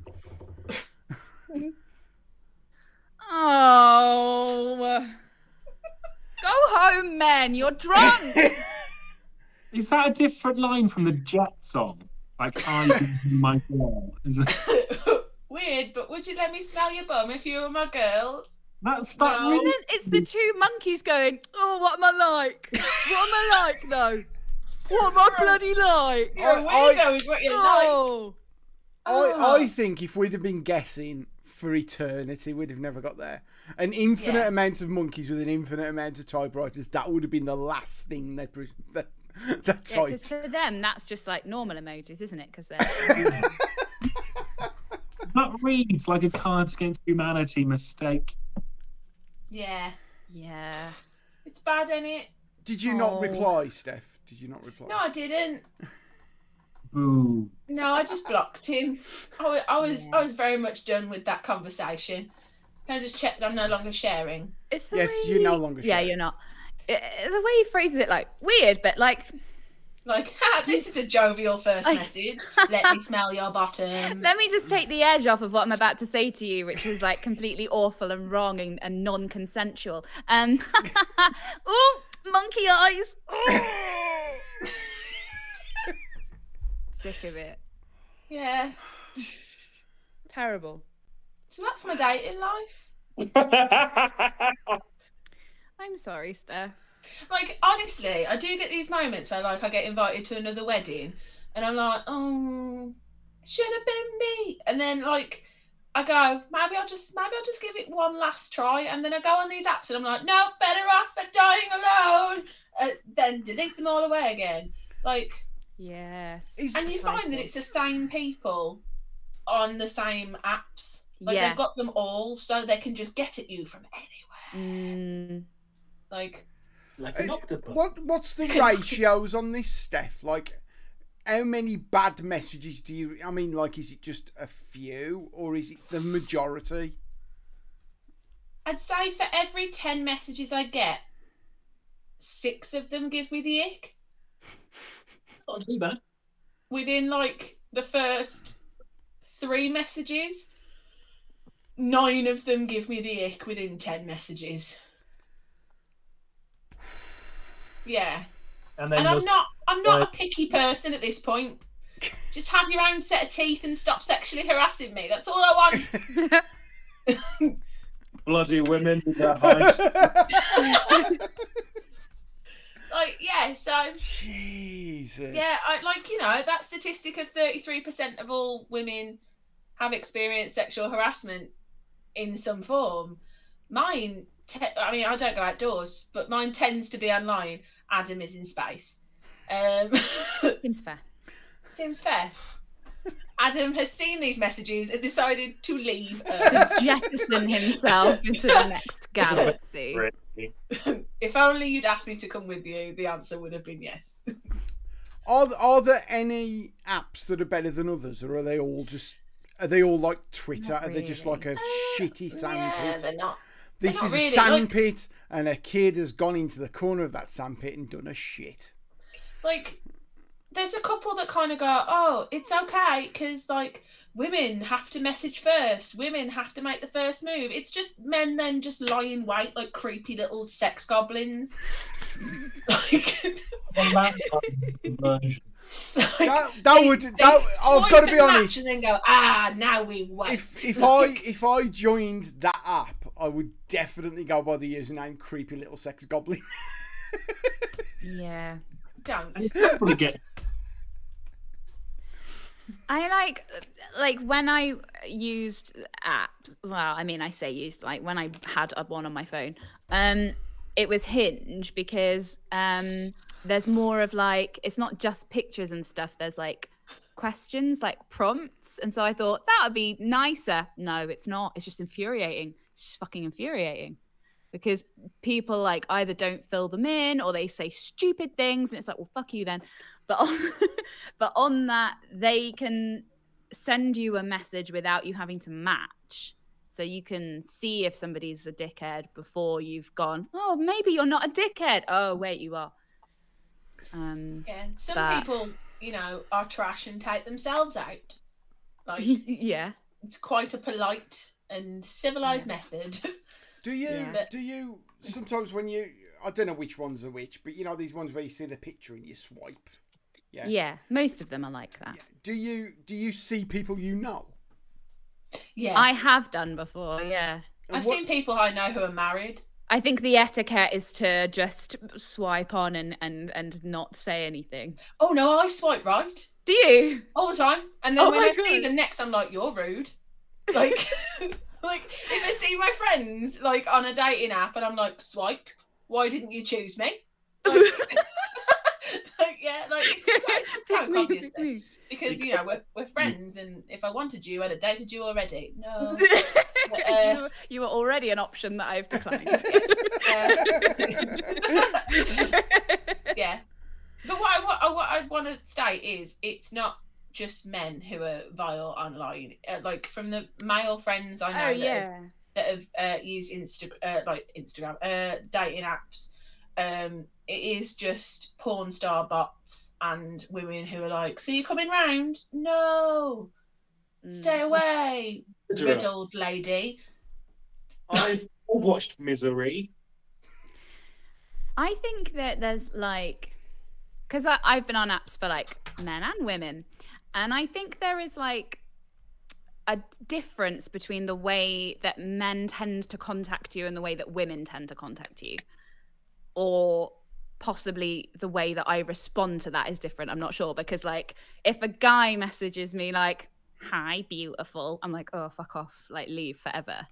Oh. Go home, men. You're drunk. Is that a different line from the Jet song? Like, I my girl. Is it? Weird, but would you let me smell your bum if you were my girl? That's that. No. And then it's the two monkeys going, "Oh, what am I like? What am I like, though? What am I bloody like? You're a weirdo, is what you're like. Oh, I think if we'd have been guessing for eternity, we'd have never got there. An infinite amount of monkeys with an infinite amount of typewriters, that would have been the last thing that yeah, typed. because to them that's just like normal emojis, isn't it? Because they're That reads like a Cards Against Humanity mistake. Yeah. yeah. It's bad, ain't it? Did you not reply, Steph? Did you not reply? No, I didn't. Boo. No, I just blocked him. I was very much done with that conversation. Can I just check that I'm no longer sharing? It's the Yes, way you're no longer Yeah, sharing. you're not. The way he phrases it, like weird, but like Like, this is a jovial first message. Let me smell your bottom. let me just take the edge off of what I'm about to say to you, which was like completely awful and wrong and non-consensual. Oh, monkey eyes. Sick of it. Yeah. Terrible. So that's my dating life. I'm sorry, Steph. Like, honestly, I do get these moments where, like, I get invited to another wedding and I'm like, oh, should have been me. And then, like, I go, maybe I'll just give it one last try. And then I go on these apps and I'm like, no, better off for dying alone. Then delete them all away again. Like, Yeah. and you find that it's the same people on the same apps. Like, Yeah. they've got them all, so they can just get at you from anywhere. Mm. Like an octopus. What's the ratios on this, Steph? Like, how many bad messages do you... I mean, like, is it just a few or is it the majority? I'd say for every 10 messages I get, 6 of them give me the ick. It's not too bad. Within, like, the first 3 messages, 9 of them give me the ick within 10 messages. Yeah. And And I'm not a picky person at this point. Just have your own set of teeth and stop sexually harassing me. That's all I want. bloody women with their height. Like, yeah, so Jesus. yeah, I like, you know, that statistic of 33% of all women have experienced sexual harassment in some form. Mine, I mean, I don't go outdoors, but mine tends to be online. Adam is in space. Seems fair. Seems fair. Adam has seen these messages and decided to leave us. To jettison himself into the next galaxy. If only you'd asked me to come with you, the answer would have been yes. Are there any apps that are better than others, or are they all like Twitter? Not Are they just like a shitty Yeah, sandpit? they're not. This not is really, a sandpit, and a kid has gone into the corner of that sandpit and done a shit. Like, there's a couple that kind of go, oh, it's okay, because, like, women have to message first. Women have to make the first move. It's just men then just lie in wait like creepy little sex goblins. Like, I've got to be honest. And then go, now we wait. If I joined that app, I would definitely go by the username creepy little sex goblin. Yeah. Don't. I like when I used app. Well, I mean, I say used, like when I had one on my phone. It was Hinge because there's more of like, it's not just pictures and stuff. There's like questions, like prompts, and so I thought that would be nicer. No, it's not. It's just infuriating. It's just fucking infuriating. Because people like either don't fill them in or they say stupid things, and it's like, well, fuck you then. But on that, they can send you a message without you having to match. So you can see if somebody's a dickhead before you've gone, oh, maybe you're not a dickhead. Oh, wait, you are. Yeah, some people, you know, are trash and take themselves out. Like, yeah. It's quite a polite and civilized method. Do you sometimes when you, I don't know which ones are which, but you know these ones where you see the picture and you swipe? Yeah. Yeah, most of them are like that. Yeah. Do you see people you know? Yeah. I have done before, yeah. I've seen people I know who are married. I think the etiquette is to just swipe on and not say anything. Oh no, I swipe right. Do you? All the time. And then when I see them next, I'm like, you're rude. Like, like if I see my friends like on a dating app and I'm like, swipe, why didn't you choose me? Like, like yeah, like it's quite obviously. Because you know we're friends, and if I wanted you, I'd have dated you already. No, but, you were already an option that I've declined. Yeah, but what I want to state is it's not just men who are vile online. Like from the male friends I know that have used Instagram dating apps. It is just porn star bots and women who are like, so you coming round? No, stay away, riddled lady. I've watched Misery. I think that there's like, because I've been on apps for like men and women, and I think there is like a difference between the way that men tend to contact you and the way that women tend to contact you. Or possibly the way that I respond to that is different. I'm not sure, because like if a guy messages me like, hi, beautiful, I'm like, oh, fuck off, like leave forever.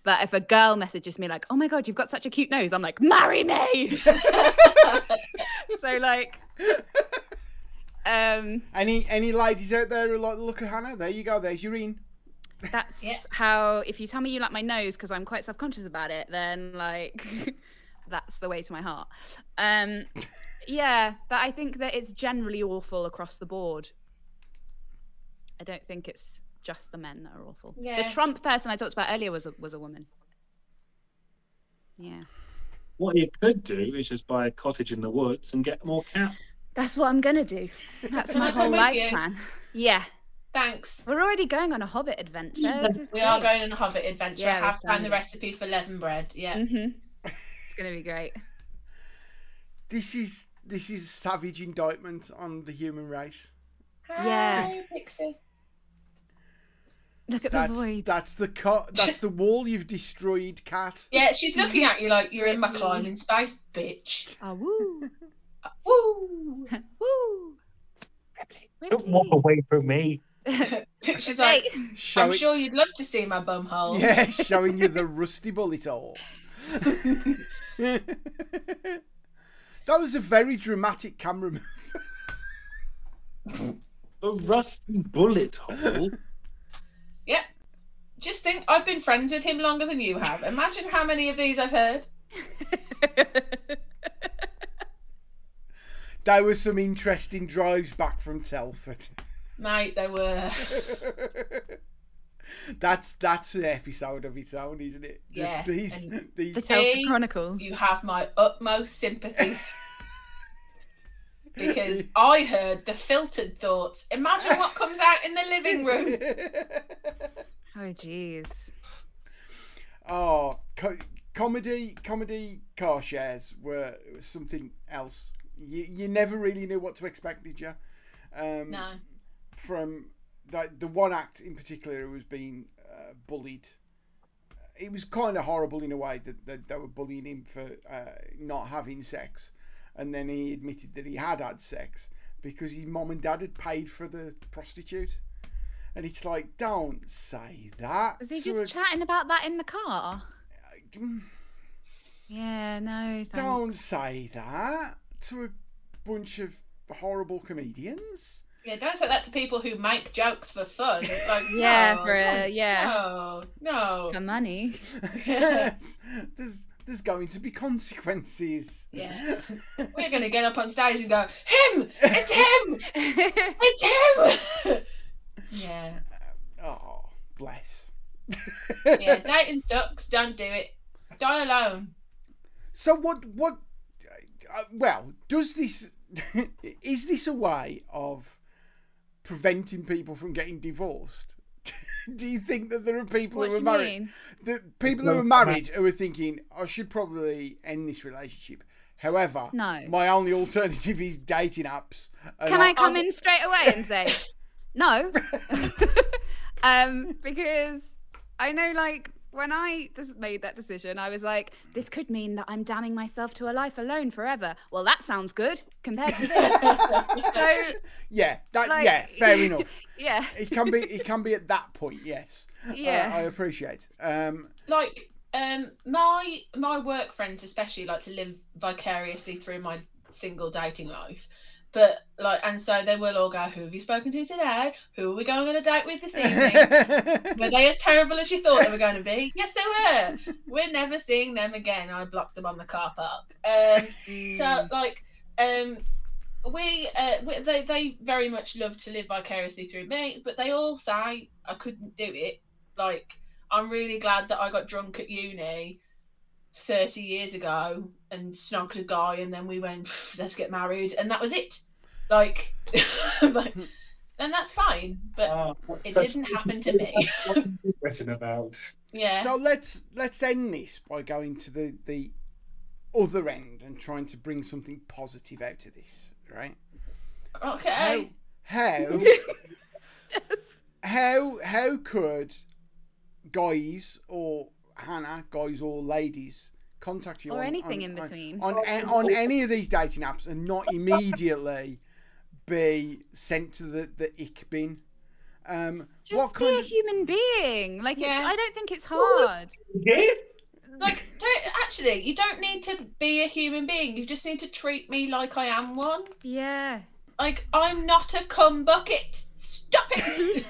But if a girl messages me like, oh my God, you've got such a cute nose, I'm like, marry me. So like, any ladies out there who like the look of Hannah? There you go, there's your in. That's how, if you tell me you like my nose because I'm quite self-conscious about it, then like that's the way to my heart. Yeah, but I think that it's generally awful across the board. I don't think it's just the men that are awful. Yeah. The Trump person I talked about earlier was a woman. Yeah. What you could do is just buy a cottage in the woods and get more cats. That's what I'm gonna do. That's my whole life plan. Yeah. Thanks. We're already going on a Hobbit adventure. We are going on a Hobbit adventure. Yeah, I have found the recipe for leaven bread. Yeah. It's gonna be great. This is savage indictment on the human race. Hi, Pixie. Look at the void. That's the wall you've destroyed, Cat. Yeah, she's looking at you like you're in my climbing space, bitch. Oh, woo. Woo. Woo. Don't walk away from me. She's like, I'm sure you'd love to see my bum hole. Yeah, showing you the rusty bullet hole. That was a very dramatic camera move. A rusty bullet hole. Yep. Just think, I've been friends with him longer than you have. Imagine how many of these I've heard. There were some interesting drives back from Telford. Mate, there were. That's an episode of its own, isn't it? Yeah, These The Telford Chronicles. You have my utmost sympathies. Because I heard the filtered thoughts. Imagine what comes out in the living room. Oh, jeez. Oh, comedy car shares were something else. You never really knew what to expect, did you? No. From the one act in particular who was being bullied. It was kind of horrible in a way that they were bullying him for not having sex. And then he admitted that he had sex because his mom and dad had paid for the prostitute. And it's like, don't say that. Was he just chatting about that in the car? Yeah, no, thanks. Don't say that to a bunch of horrible comedians. Yeah, don't say that to people who make jokes for fun. Like, Yeah, no, no. for money. Yes. There's going to be consequences. Yeah. We're going to get up on stage and go, him! It's him! It's him! Yeah. Oh, bless. Yeah, dating sucks. Don't do it. Die alone. So what well, does this is this a way of preventing people from getting divorced? Do you think that there are people who are married, that people who are married who are thinking, I should probably end this relationship? However, No. my only alternative is dating apps. Can I come in straight away and say no? Because I know, like, when I just made that decision, I was like, this could mean that I'm damning myself to a life alone forever. Well, that sounds good compared to this. So, yeah, like, yeah, fair enough. Yeah. It can be at that point, yes. Yeah. I appreciate. Like, my work friends especially like to live vicariously through my single dating life. But like, and so they will all go, who have you spoken to today? Who are we going on a date with this evening? Were they as terrible as you thought they were going to be? Yes, they were. We're never seeing them again. I blocked them on the car park. So like, they very much love to live vicariously through me, but they all say I couldn't do it. Like, I'm really glad that I got drunk at uni 30 years ago and snogged a guy, and then we went, let's get married, and that was it. Like, like, and that's fine, but it didn't happen to me. What are you written about? Yeah. So let's end this by going to the other end and trying to bring something positive out of this, right? Okay. How could guys or Hannah, guys or ladies, contact you Or on, anything in between. on any of these dating apps and not immediately be sent to the ick bin? Just be a human being. Like, Yeah. I don't think it's hard. Yeah. Like, you don't need to be a human being. You just need to treat me like I am one. Yeah. Like, I'm not a cum bucket. Stop it.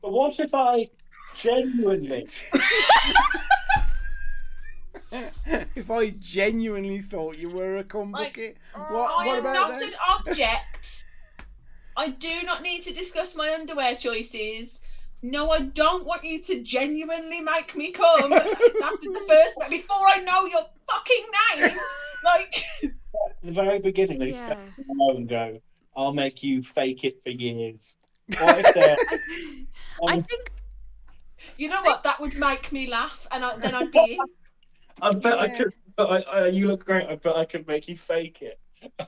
But what if I genuinely... If I genuinely thought you were a cum bucket, I what am about not that? an object. I do not need to discuss my underwear choices. No, I don't want you to genuinely make me come after the first, before I know your fucking name. Like, At the very beginning, they Yeah. set and go, I'll make you fake it for years. What if they're... I think you know what? That would make me laugh, and then I'd be in. I bet I could... But you look great. I bet I could make you fake it.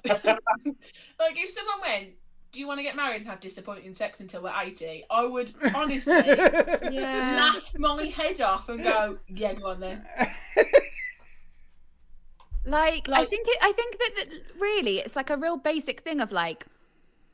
Like, if someone went, do you want to get married and have disappointing sex until we're 80? I would honestly yeah. laugh my head off and go, yeah, go on then. Like, I think that really it's like a real basic thing of like,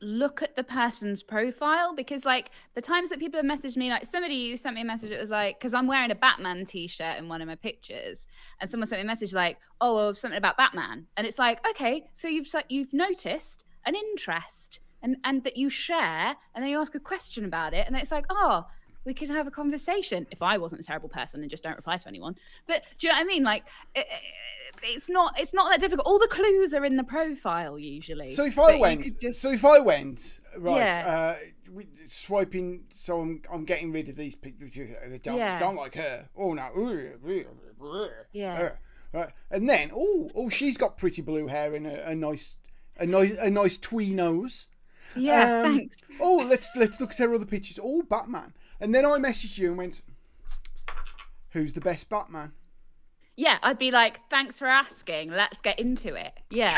look at the person's profile, because like the times that people have messaged me, like somebody sent me a message, it was like, because I'm wearing a Batman t-shirt in one of my pictures, and someone sent me a message like, oh, well, something about Batman, and it's like, okay, so you've noticed an interest and that you share, and then you ask a question about it, and then it's like, oh, we could have a conversation if I wasn't a terrible person and just don't reply to anyone. But do you know what I mean? Like, it's not that difficult. All the clues are in the profile usually. So if I went, right, swiping. So I'm getting rid of these people who don't like her. Oh no, yeah. Right, and then she's got pretty blue hair and a nice twee nose. Yeah, thanks. Oh, let's look at her other pictures. Oh, Batman. And then I messaged you and went, who's the best Batman? Yeah, I'd be like, thanks for asking. Let's get into it. Yeah.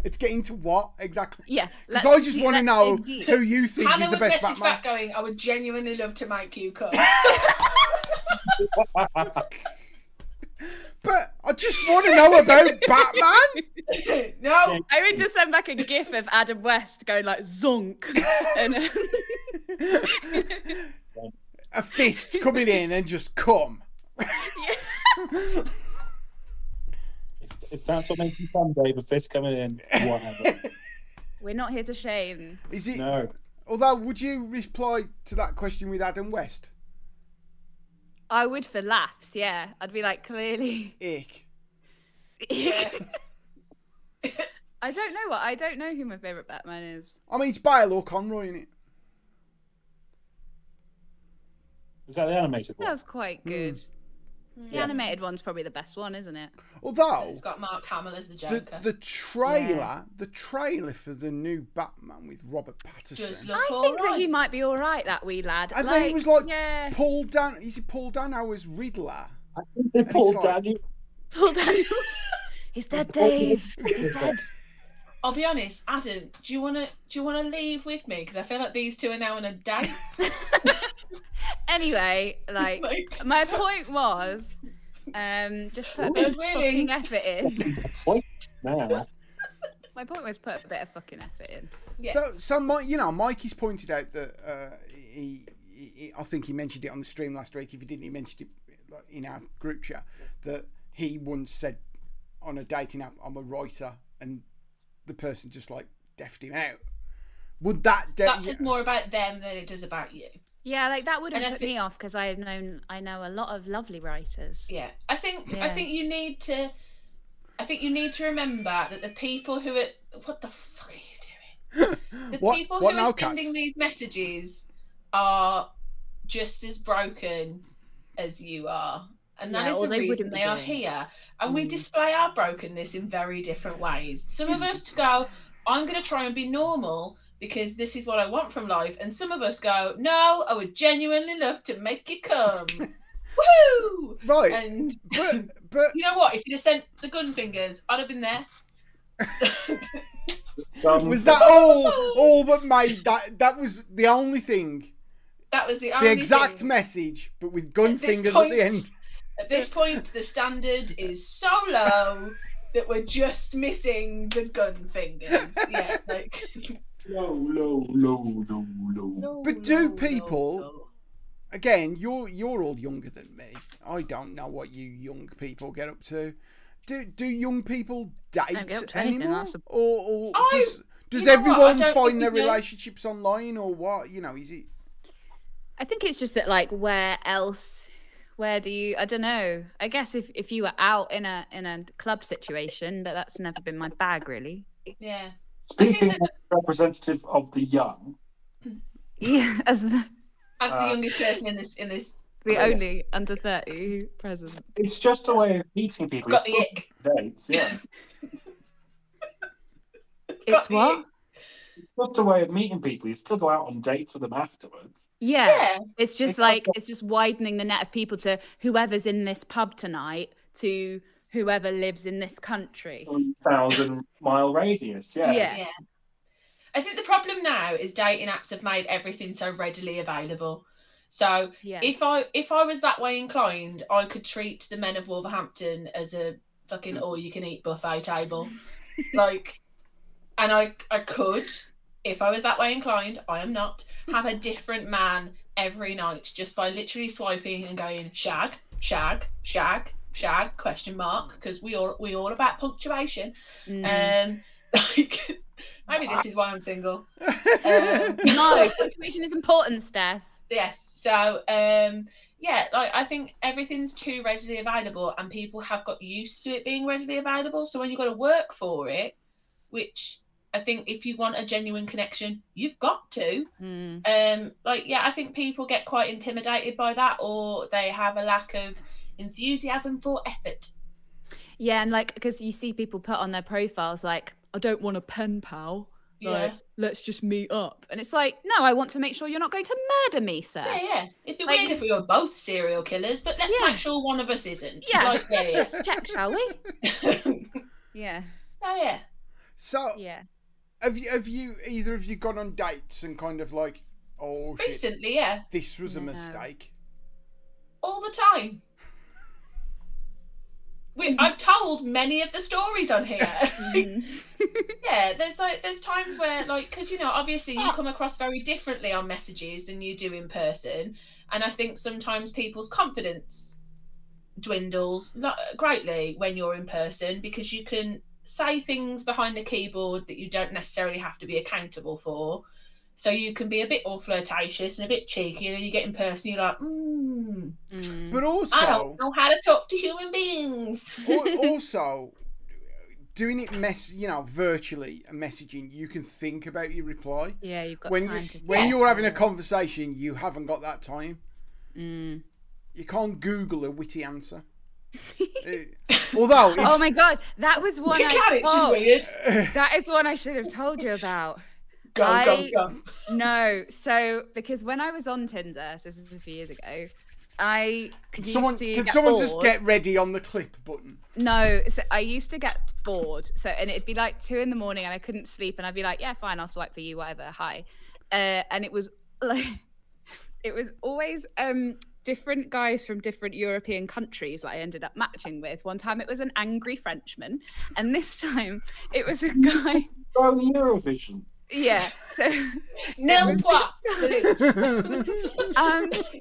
It's get into what exactly? Yeah. Because I just want to know who you think is the best Batman. Back going, I would genuinely love to make you come. But I just want to know about Batman. No. I would just send back a gif of Adam West going like zonk. And, a fist coming in and just come. yeah. If that's what makes you fun, Dave, a fist coming in, whatever. We're not here to shame. Is it? No. Although, would you reply to that question with Adam West? I would for laughs, yeah. I'd be like, clearly. Ick. Yeah. I don't know who my favourite Batman is. I mean, it's Bale or Conroy, isn't it? Is that the animated one? That was quite good. The animated one's probably the best one, isn't it? Although It's got Mark Hamill as the Joker. the trailer for the new Batman with Robert Pattinson. I think that he might be all right, that wee lad. And then it was like yeah. Paul Dano as Riddler. I think they pulled Daniel. Paul Daniels. He's dead, Dave. He's dead. I'll be honest, Adam. Do you wanna leave with me? Because I feel like these two are now on a date. Anyway, like my point was, just put a bit of fucking effort in. Now. My point was put a bit of fucking effort in. Yeah. So Mikey's pointed out that I think he mentioned it on the stream last week. If he didn't, he mentioned it in our group chat that he once said on a dating app, "I'm a writer," and the person just like deffed him out. Would that? That's just more about them than it does about you. Yeah, like that wouldn't put me off because I know a lot of lovely writers. Yeah, I think you need to. I think you need to remember that the people who are what the fuck are you doing? The people who are sending these messages are just as broken as you are, and that is the reason they are here. And we display our brokenness in very different ways. Some of us go, "I'm going to try and be normal because this is what I want from life," and some of us go, "No, I would genuinely love to make you come." Woo! Right. And but you know what? If you'd have sent the gun fingers, I'd have been there. Was that all that made that? That was the only thing. That was the only exact thing. Message, but with gun fingers at the end. At this point, the standard is so low that we're just missing the gun fingers. Yeah, like Low. But do people? Again, you're all younger than me. I don't know what you young people get up to. Do young people date anymore, or does everyone find their relationships online, or what? You know, is it? I think it's just that, like, where do you? I don't know. I guess if you were out in a club situation, but that's never been my bag, really. Yeah. Speaking as representative of the young. Yeah, as the youngest person in this. The only under 30 present. It's just a way of meeting people. Got the ick. Dates, yeah. It's what? It's just a way of meeting people. You still go out on dates with them afterwards. Yeah. It's just it's just widening the net of people to whoever's in this pub tonight to whoever lives in this country. 1,000-mile radius, Yeah. I think the problem now is dating apps have made everything so readily available. So if I was that way inclined, I could treat the men of Wolverhampton as a fucking all-you-can-eat buffet table, like, and I could if I was that way inclined, I am not, have a different man every night just by literally swiping and going shag, shag, shag, shag, question mark, because we all about punctuation. Like, maybe this is why I'm single. No, punctuation is important, Steph. Yes. So yeah, like I think everything's too readily available, and people have got used to it being readily available. So when you've got to work for it, which I think if you want a genuine connection, you've got to. Like, yeah, I think people get quite intimidated by that, or they have a lack of enthusiasm for effort. Yeah, and like, because you see people put on their profiles like, I don't want a pen pal. Like, let's just meet up. And it's like, no, I want to make sure you're not going to murder me, sir. Yeah. It'd be weird if we were both serial killers, but let's make sure one of us isn't. Yeah, like, let's just check, shall we? Yeah. Oh, yeah. So, yeah. Have you either of you gone on dates and kind of like, oh shit, recently, yeah, this was a mistake? All the time. I've told many of the stories on here. Yeah, there's times where, like, because obviously you come across very differently on messages than you do in person, and I think sometimes people's confidence dwindles greatly when you're in person, because you can say things behind the keyboard that you don't necessarily have to be accountable for. So you can be a bit more flirtatious and a bit cheeky, and then you get in person, you're like, But also, I don't know how to talk to human beings. Also, doing it virtually and messaging, you can think about your reply. Yeah, you've got time to. When you're having a conversation, you haven't got that time. You can't Google a witty answer. Although, oh my god, that was one. It's just weird. That is one I should have told you about. Go. No, so because when I was on Tinder, so this is a few years ago, Can someone just get ready on the clip button? No, so I used to get bored. So, and it'd be like 2 a.m. and I couldn't sleep, and I'd be like, yeah, fine, I'll swipe for you, whatever. Hi. And it was like, it was always different guys from different European countries that I ended up matching with. One time it was an angry Frenchman, and this time it was a guy from Eurovision. Yeah, so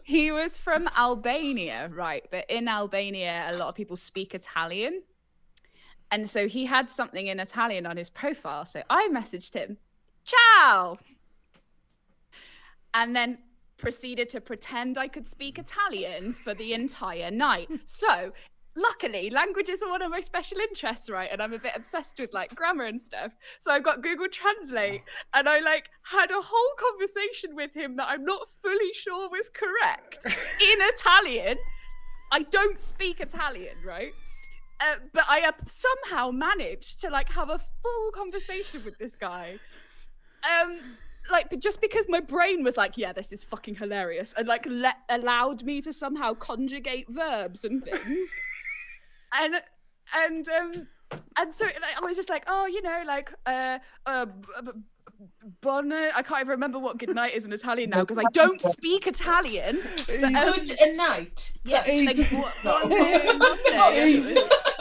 he was from Albania, right? But in Albania, a lot of people speak Italian, and so he had something in Italian on his profile. So I messaged him, "Ciao," and then proceeded to pretend I could speak Italian for the entire night. So luckily, languages are one of my special interests, right? And I'm a bit obsessed with like grammar and stuff. So I got Google Translate, and I like had a whole conversation with him that I'm not fully sure was correct in Italian. I don't speak Italian, right? But I somehow managed to like have a full conversation with this guy. Like, just because my brain was like, yeah, this is fucking hilarious, and like allowed me to somehow conjugate verbs and things. And so like, I was just like, oh, you know, like bonne. I can't even remember what good night is in Italian now because I don't speak Italian. But, good night. Yes.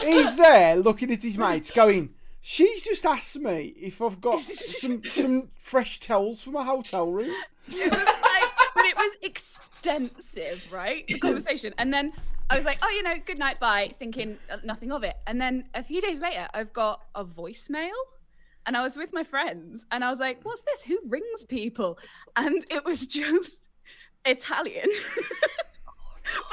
He's there looking at his mates, going, she's just asked me if I've got some fresh towels for my hotel room. It was like, but it was extensive, right? The conversation, and then I was like, oh, you know, good night, bye, thinking nothing of it. And then a few days later, I've got a voicemail, and I was with my friends, and I was like, what's this? Who rings people? And it was just Italian. But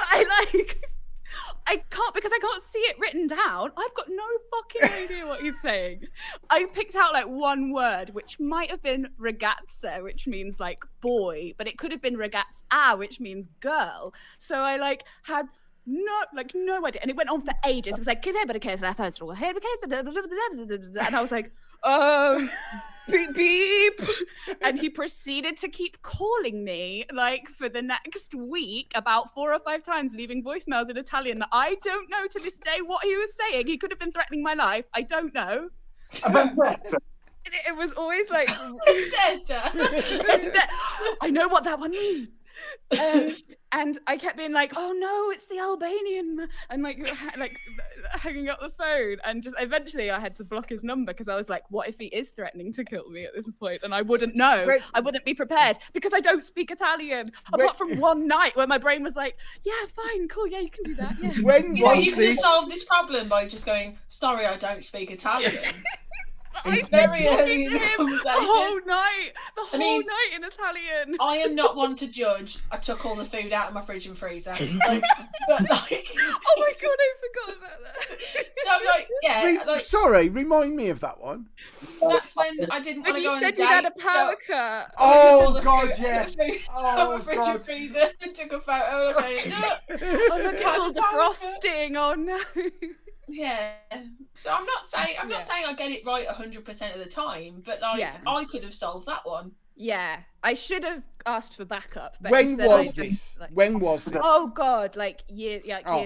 I can't, because I can't see it written down. I've got no fucking idea what he's saying. I picked out like one word, which might have been ragazza, which means like boy, but it could have been ragazza, which means girl. So I like had no idea, and it went on for ages. It was like, and I was like, beep beep, and he proceeded to keep calling me like for the next week about 4 or 5 times, leaving voicemails in Italian that I don't know to this day what he was saying. He could have been threatening my life. I don't know. It was always like I know what that one means. And I kept being like, oh no, it's the Albanian, and like hanging up the phone, and just eventually I had to block his number because I was like, what if he is threatening to kill me at this point? And I wouldn't know. Wait. I wouldn't be prepared because I don't speak Italian. Apart from one night where my brain was like, yeah, fine, cool, yeah, you can do that. Yeah. When You know, was you could have this? solved this problem by just going, sorry, I don't speak Italian. I've very been early talking in to the him conversation. the whole night. I mean, Night in Italian. I am not one to judge. I took all the food out of my fridge and freezer. Like, but like, Oh my god, I forgot about that. so I'm like, yeah, like, Sorry, remind me of that one. that's when I didn't want When to you go on a said date. you had a so power cut. I took all Oh the God, food yeah. out of my Oh fridge God. and freezer and took a photo and I was like, Oh look, it's all defrosting. Oh no. yeah. So I'm not saying I get it right 100% of the time, but like Yeah. I could have solved that one. Yeah, I should have asked for backup. But When instead I was just, this? like- When was this? Oh god, like years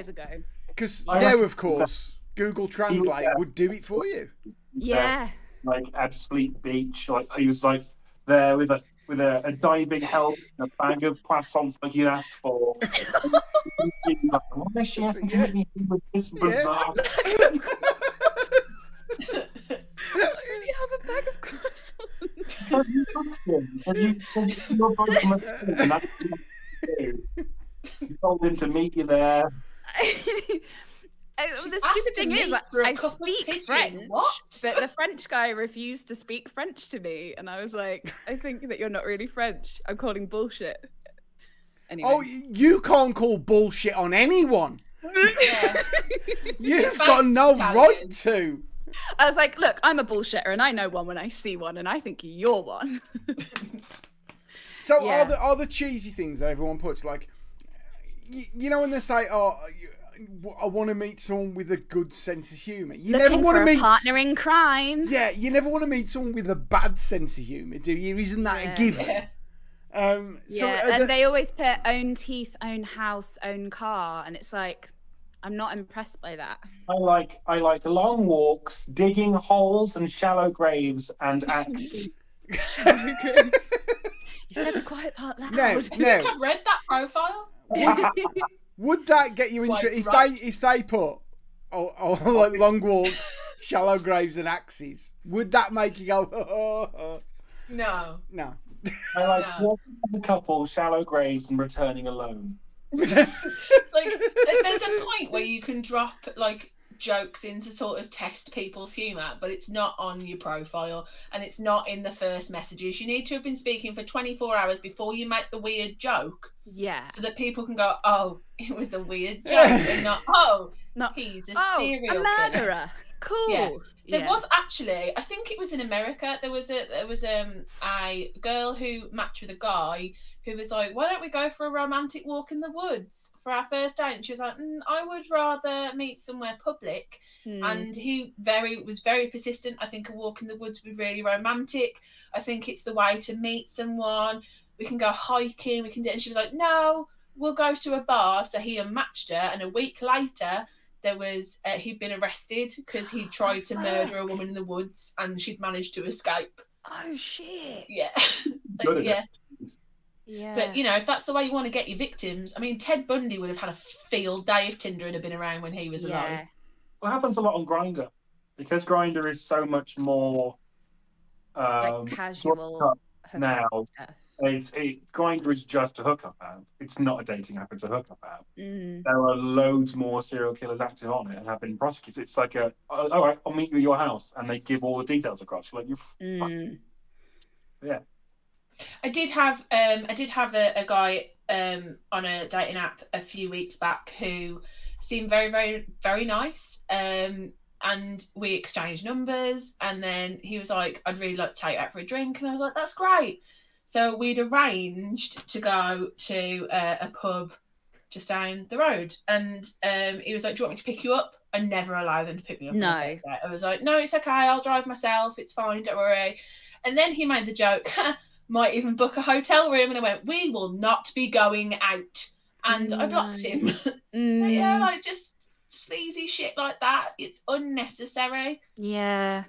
ago. Because I now, reckon of course, Google Translate would do it for you. Yeah. Like at Sleep Beach, like he was like there with a diving helmet and a bag of croissants like you asked for. He's like, why is she asking to meet me with this bizarre? I only have a bag of croissants. Have you asked him? Have you said you're both from a school and that's what you do? You told him to meet you there. The She's stupid asked to thing is, meet for a I cup of speak pigeon. French, What? but the French guy refused to speak French to me, and I was like, I think that you're not really French. I'm calling bullshit. Anyway. Oh, you can't call bullshit on anyone. Yeah. You've Fact got no Italian. right to. I was like, look, I'm a bullshitter, and I know one when I see one, and I think you're one. So Yeah. are the cheesy things that everyone puts, like, you know when they say, oh, I want to meet someone with a good sense of humour. You never Looking want for to a meet partner in crime. Yeah, you never want to meet someone with a bad sense of humour, do you? Isn't that Yeah. a given? Yeah. So Yeah, are and the- they always put own teeth, own house, own car, and it's like, I'm not impressed by that. I like long walks, digging holes and shallow graves, and axes. You said the quiet part loud. No, I think no. I've read that profile. Would that get you Quite into right. if they put like long walks, shallow graves, and axes? Would that make you go? No. No. I like No. walking as a couple, shallow graves, and returning alone. Like there's a point where you can drop like jokes in to sort of test people's humour, but it's not on your profile and it's not in the first messages. You need to have been speaking for 24 hours before you make the weird joke Yeah. so that people can go, oh, it was a weird joke and not, oh, Not, he's a oh, serial a killer. murderer. Cool. Yeah. There Yeah. was actually, I think it was in America, there was a girl who matched with a guy who was like, why don't we go for a romantic walk in the woods for our first date? And she was like, I would rather meet somewhere public. Hmm. And he was very persistent. I think a walk in the woods would be really romantic. I think it's the way to meet someone. We can go hiking. We can do. And she was like, no, we'll go to a bar. So he unmatched her, and a week later, there was he'd been arrested because he tried to murder a woman in the woods, and she'd managed to escape. Oh shit. Yeah, Good at yeah. it. Yeah. But you know, if that's the way you want to get your victims, I mean, Ted Bundy would have had a field day if Tinder had been around when he was alive. What happens a lot on Grindr, because Grindr is so much more Like casual hookup now. stuff. Grindr is just a hookup app. It's not a dating app. It's a hookup app. Mm. There are loads more serial killers active on it and have been prosecuted. It's like all right, I'll meet you at your house, and they give all the details across. You're like, Mm. yeah. I did have a guy on a dating app a few weeks back who seemed very, very, very nice. And we exchanged numbers, and then he was like, I'd really like to take you out for a drink, and I was like, that's great. So we'd arranged to go to a pub just down the road, and he was like, do you want me to pick you up? I never allow them to pick me up. No. On the first date. I was like, no, it's okay, I'll drive myself, it's fine, don't worry. And then he made the joke, might even book a hotel room, and I went, we will not be going out. And I blocked him. Mm. Yeah, like just sleazy shit like that. It's unnecessary. Yeah.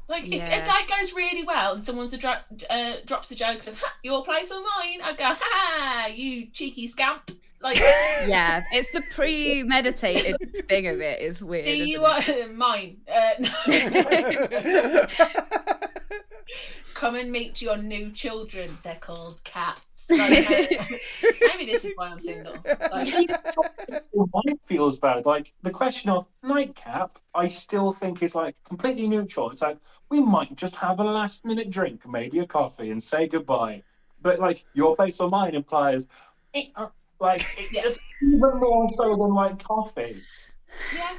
Like Yeah. if a date goes really well and someone's drops the joke of your place or mine, I go, ha, you cheeky scamp. Like, Yeah, it's the premeditated thing of it is weird. see, Yeah, it's the premeditated thing of it is weird. you isn't are mine. No. it? Come and meet your new children. They're called cats. Like, maybe this is why I'm single. Like, Mine feels bad. Like the question of nightcap, I still think is like completely neutral. It's like we might just have a last minute drink, maybe a coffee, and say goodbye. But like your face or mine implies, like it's even more so than like coffee. yeah.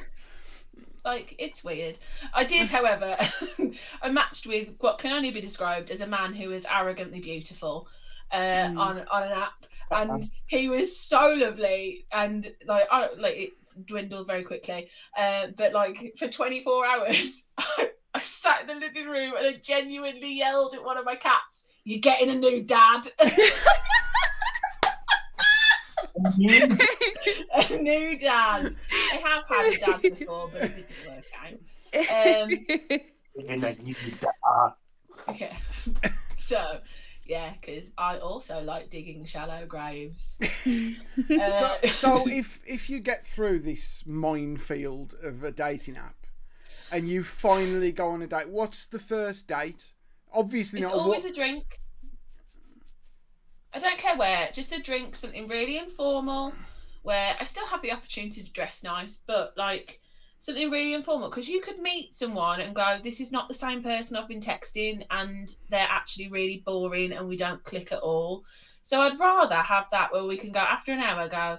Like, it's weird. I did, however, I matched with what can only be described as a man who is arrogantly beautiful on an app, and he was so lovely, and like it dwindled very quickly. But like for 24 hours, I sat in the living room and I genuinely yelled at one of my cats, "You're getting a new dad." A new dad. I have had a dad before, but it didn't work out. Yeah. So, yeah, because I also like digging shallow graves. So if you get through this minefield of a dating app and you finally go on a date, what's the first date? Obviously it's not always a drink. I don't care where, just a drink, something really informal, where I still have the opportunity to dress nice, but like something really informal, because you could meet someone and go, this is not the same person I've been texting, and they're actually really boring and we don't click at all. So I'd rather have that where we can go after an hour, go,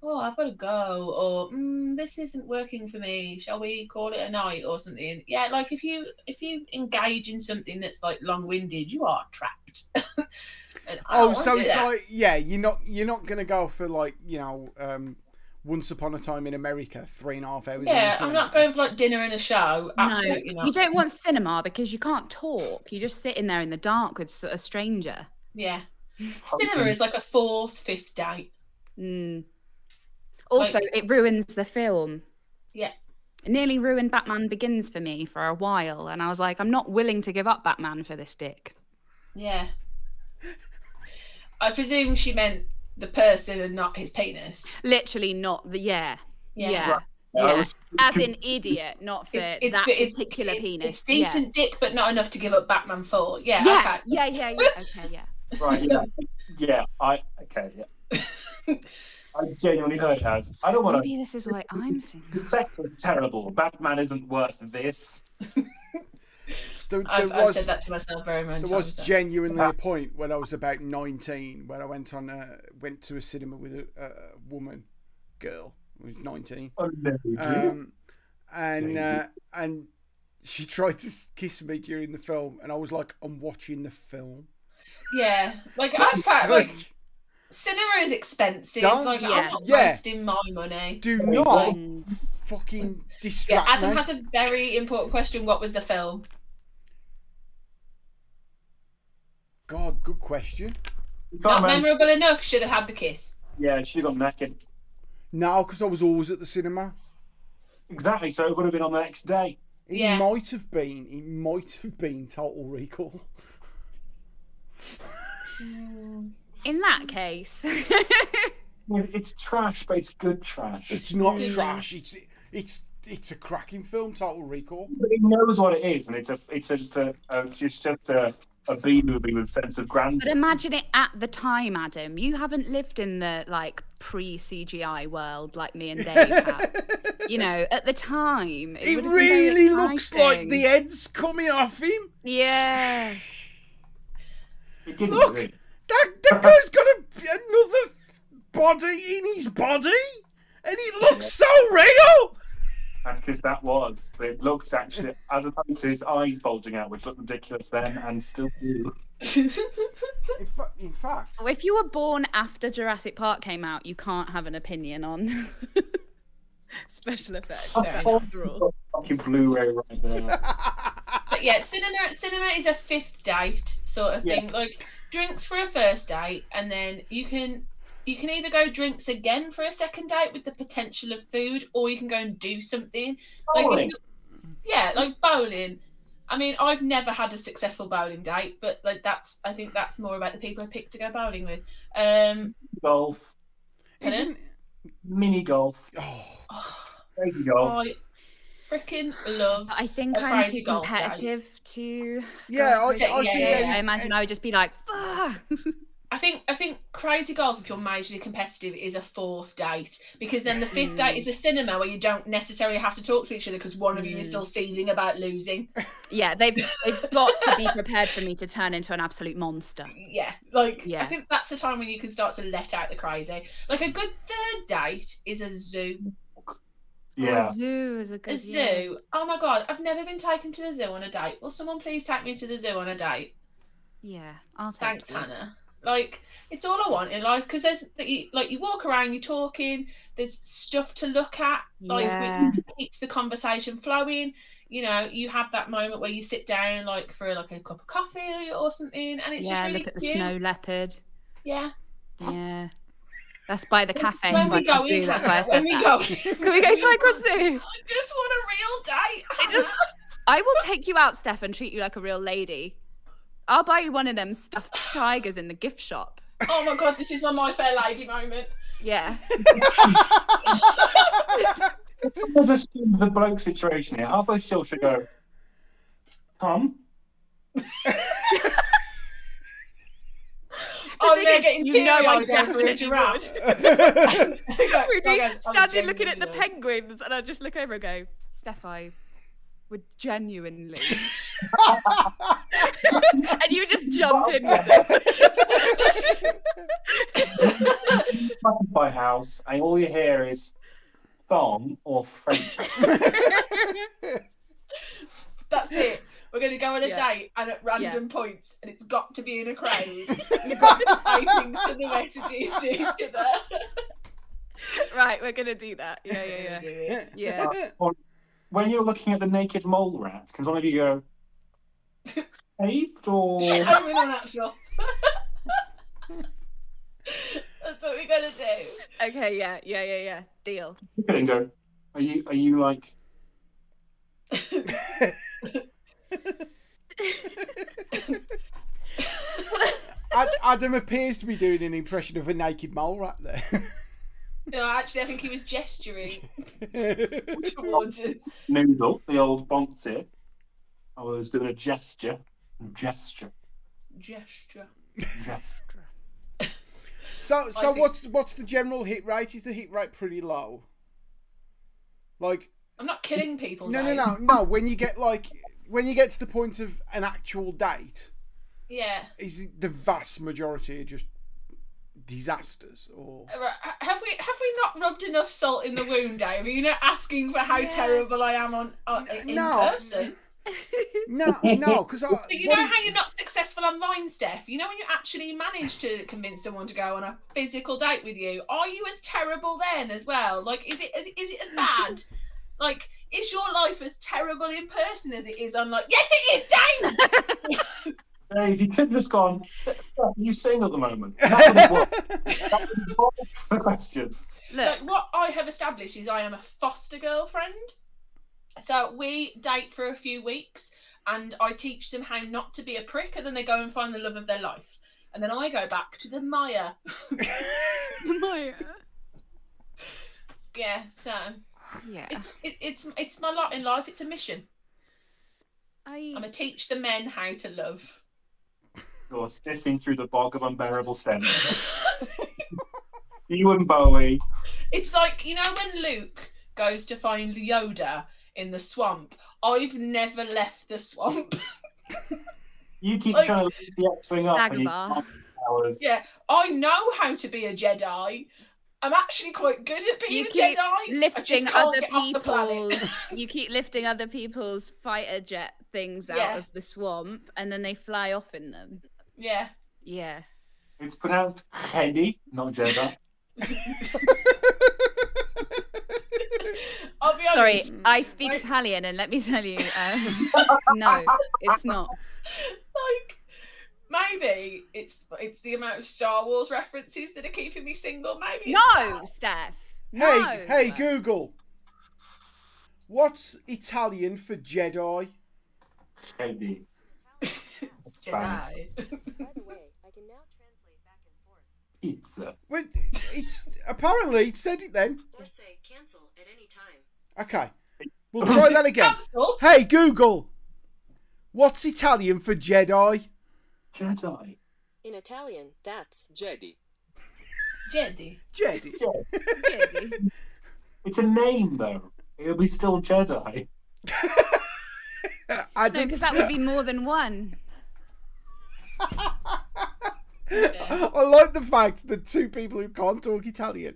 oh, I've got to go, or this isn't working for me, shall we call it a night or something. Yeah, like if you engage in something that's like long-winded, you are trapped. Oh, so it's like, yeah, you're not gonna go for like, you know, Once Upon a Time in America, 3.5 hours. Yeah, I'm not going for like dinner and a show. Absolutely no, not. you don't want cinema because you can't talk. You're just sitting there in the dark with a stranger. Yeah, cinema is like a 4th, 5th date. Also, it ruins the film. Yeah. It nearly ruined Batman Begins for me for a while, and I was like, I'm not willing to give up Batman for this dick. Yeah. I presume she meant the person and not his penis. Literally not the yeah. Yeah. As in idiot, not for that particular penis. It's decent dick, but not enough to give up Batman for. Yeah. Yeah. Okay. Yeah. Okay. Yeah. Right. Yeah. I genuinely heard it as, I don't want to. Maybe this is why I'm single. The sex was terrible. Batman isn't worth this. I've said that to myself very much. There was genuinely a point when I was about 19 where I went to a cinema with a girl who was 19, and she tried to kiss me during the film, and I was like, I'm watching the film. Yeah, like cinema is expensive. I'm not wasting my money. Do not fucking distract me. Adam had a very important question. What was the film? God, good question. Not memorable enough. Should have had the kiss. Yeah, she got naked. No, because I was always at the cinema. Exactly, so it would have been on the next day. It might have been Total Recall. In that case, it's trash, but it's good trash. It's not trash. It's a cracking film, Total Recall. But it knows what it is, and it's just a B movie with a sense of grandeur. But imagine it at the time, Adam. You haven't lived in the like pre-CGI world like me and Dave have. You know, at the time, it really looks like the head's coming off him. Yeah. Look, that guy's got another body in his body, and it looks so real. That's because that was. It looked actually, as opposed to his eyes bulging out, which looked ridiculous then and still do. In fact, if you were born after Jurassic Park came out, you can't have an opinion on special effects. Fucking Blu-ray right there. But yeah, cinema is a 5th date sort of thing. Like drinks for a first date, and then you can either go drinks again for a second date with the potential of food, or you can go and do something. Bowling. Like bowling. I mean, I've never had a successful bowling date, but like I think that's more about the people I pick to go bowling with. Golf. Isn't Mini golf. oh Crazy golf. I freaking love. I think A I'm crazy too golf day. competitive to. yeah, go I with think it. yeah. I imagine I would just be like, "Ah." I think crazy golf, if you're majorly competitive, is a 4th date, because then the 5th date is the cinema where you don't necessarily have to talk to each other because one of you is still seething about losing. Yeah, they've got to be prepared for me to turn into an absolute monster. Yeah, like Yeah. I think that's the time when you can start to let out the crazy. Like a good 3rd date is a zoo. Yeah. Oh, a zoo is a good A zoo. Oh my god, I've never been taken to the zoo on a date. Will someone please take me to the zoo on a date? Yeah, I'll take Thanks, you. Hannah. Like, it's all I want in life, because there's like you walk around, you're talking, there's stuff to look at, like Yeah. it keeps the conversation flowing. You know, you have that moment where you sit down like for like a cup of coffee or something, and it's just really look at the cute. snow leopard. Yeah. Yeah. That's by the cafe. When we go Zoo. in, That's why I Hannah, said when we that. go, Can we go to Icon Zoo? I just want a real date. I will take you out, Steph, and treat you like a real lady. I'll buy you one of them stuffed tigers in the gift shop. Oh my god, this is my fair lady moment. Yeah. There's the bloke situation here. Halfway still should go, Tom? Oh, thing they're is, getting you know I teary-eyed over a definitely giraffe. We'd be Guys, I'm standing looking at the genuinely- penguins, and I'd just look over and go, Steph, I would genuinely. And you would just jump in with it. Back in my house, and all you hear is Tom or French. That's it. We're going to go on a Yeah. date, and at random points, and it's got to be in a crowd. You've got to say things to the messages to each other. Right, we're going to do that. Yeah. Yeah. When you're looking at the naked mole rats, can one of you go, saved or? I'm in an actual. That's what we're going to do. Okay, yeah. Deal. Look at it and go, are you like? Adam appears to be doing an impression of a naked mole rat there. No, actually, I think he was gesturing towards it. Noodle, the old Bonzi. I was doing a gesture. Gesture. So think- what's the general hit rate? Is the hit rate pretty low? Like, I'm not killing people. no. When you get to the point of an actual date, Yeah. is it the vast majority are just disasters? Or Have we not rubbed enough salt in the wound, Dave? Are you not asking for how terrible I am in No. person? no, because So you know how you're not successful online, Steph? You know when you actually manage to convince someone to go on a physical date with you, are you as terrible then as well? Like, is it as bad? Like, is your life as terrible in person as it is online? Yes, it is, Dave! Dave, you could have just gone, are you sing at the moment? That would work the question. Look, Like, what I have established is I am a foster girlfriend. So we date for a few weeks and I teach them how not to be a prick, and then they go and find the love of their life. And then I go back to the mire. Maya. Yeah, so Yeah. it's my lot in life. It's a mission. I'm I gonna teach the men how to love. You're sniffing through the bog of unbearable stench. You and Bowie. It's like, you know when Luke goes to find Yoda in the swamp? I've never left the swamp. You keep Like- trying to lift the X-Wing up and you Dagobah. can't hours. Yeah, I know how to be a Jedi. I'm actually quite good at being You a keep Jedi. I lifting just can't other get off the planet. people's. You keep lifting other people's fighter jet things out Yeah. of the swamp, and then they fly off in them. Yeah. Yeah. It's pronounced Jedi, not Jedi. I'll be honest. Sorry, I speak Right. Italian, and let me tell you, no, it's not. Like, maybe it's the amount of Star Wars references that are keeping me single. Maybe it's No, that. Steph. No. hey Google, what's Italian for Jedi? Jedi. Jedi. By the way, I can now translate back and forth. Pizza. Well, it's Apparently, it said it then. Or say cancel at any time. Okay. We'll try that again. Cancel. Hey, Google. What's Italian for Jedi? Jedi. In Italian, that's Jedi. Jedi. Jedi. It's a name, though. It'll be still Jedi. I No, didn't- because that would be more than one. Yeah. I like the fact that two people who can't talk Italian.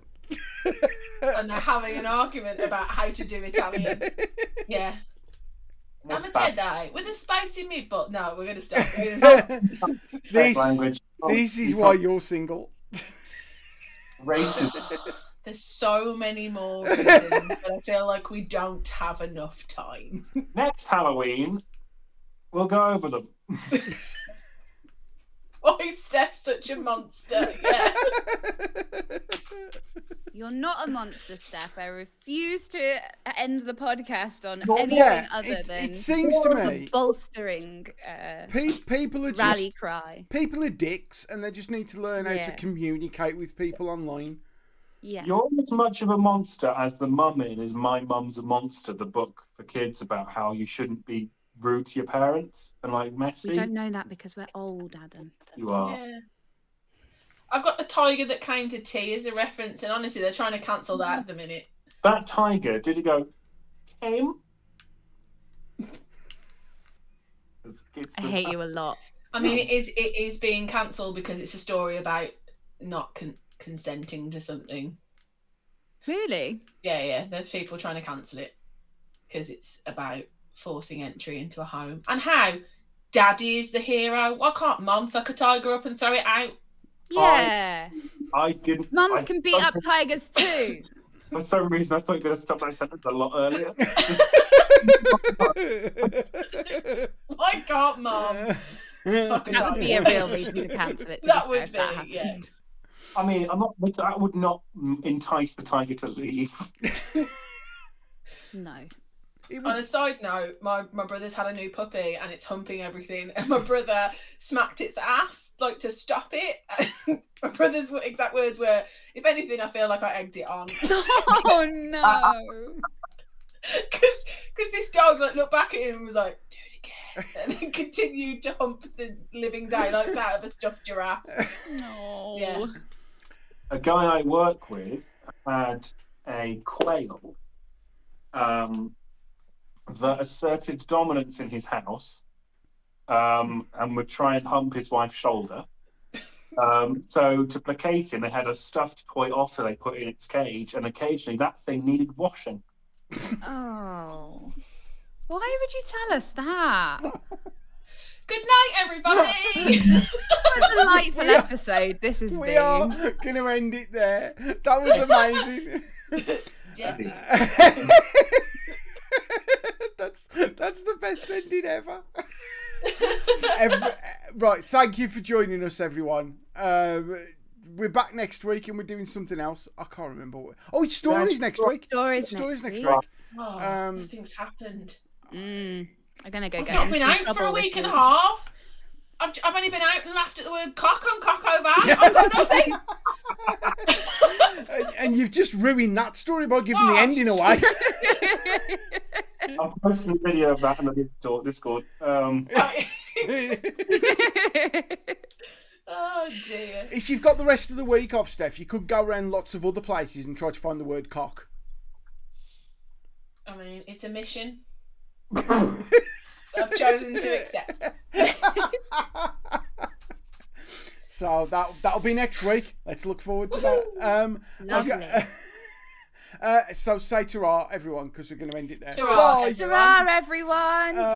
And they're having an argument about how to do Italian. Yeah. I'm a Jedi with a spicy meatball. No, we're going to stop. Language. This is why you're single. Racist. There's so many more reasons, but I feel like we don't have enough time. Next Halloween, we'll go over them. Why is Steph such a monster? Yeah. You're not a monster, Steph. I refuse to end the podcast on Not anything Yeah, other than it seems to me bolstering people are rally just cry. people are dicks, and they just need to learn how to Yeah. communicate with people online. Yeah. You're as much of a monster as the mum is My Mum's a Monster, the book for kids about how you shouldn't be rude to your parents and like messy. We don't know that because we're old, Adam. You are. Yeah. I've got the tiger that came to tea as a reference, and honestly, they're trying to cancel that at the minute. That tiger, did he go, came? I hate you a lot. I mean, it is being cancelled because it's a story about not consenting to something. Really? Yeah. There's people trying to cancel it because it's about forcing entry into a home. And how Daddy is the hero. Why can't Mum fuck a tiger up and throw it out? Yeah. I didn't. Mums I- can beat up tigers too. For some reason, I thought you were going to stop that sentence a lot earlier. Why can't Mum fuck a That would be a tiger? real reason to cancel it. To That be fair, would if that be, yeah. happened. I mean, that would not entice the tiger to leave. No. On a side note, my brother's had a new puppy and it's humping everything, and my brother smacked its ass like to stop it. My brother's exact words were, "If anything, I feel like I egged it on." Oh no. Because this dog like looked back at him and was like, "Do it again," and then continued to hump the living daylights out of a stuffed giraffe. No. Yeah. A guy I work with had a quail that asserted dominance in his house and would try and hump his wife's shoulder. So to placate him, they had a stuffed toy otter they put in its cage, and occasionally that thing needed washing. Oh. Why would you tell us that? Good night, everybody. What a delightful episode this has We been. are going to end it there. That was amazing. Yeah. That's the best ending ever. Right, thank you for joining us, everyone. We're back next week and we're doing something else. I can't remember what. Oh, it's stories next week. Stories next next week. week. Oh, nothing's happened. I'm gonna go I've get not into been some out for trouble a this week and a half. I've only been out and laughed at the word cock on Cockover. I've got nothing. And you've just ruined that story by giving the Gosh. ending away. I'm posting a video of that in the Discord. Oh dear. If you've got the rest of the week off, Steph, you could go around lots of other places and try to find the word cock. I mean, it's a mission I've chosen to accept. So that'll be next week. Let's look forward to that. Lovely. Okay. So say ta-ra, everyone, because we're going to end it there. Ta-ra, Bye. everyone. Ta-ra, everyone.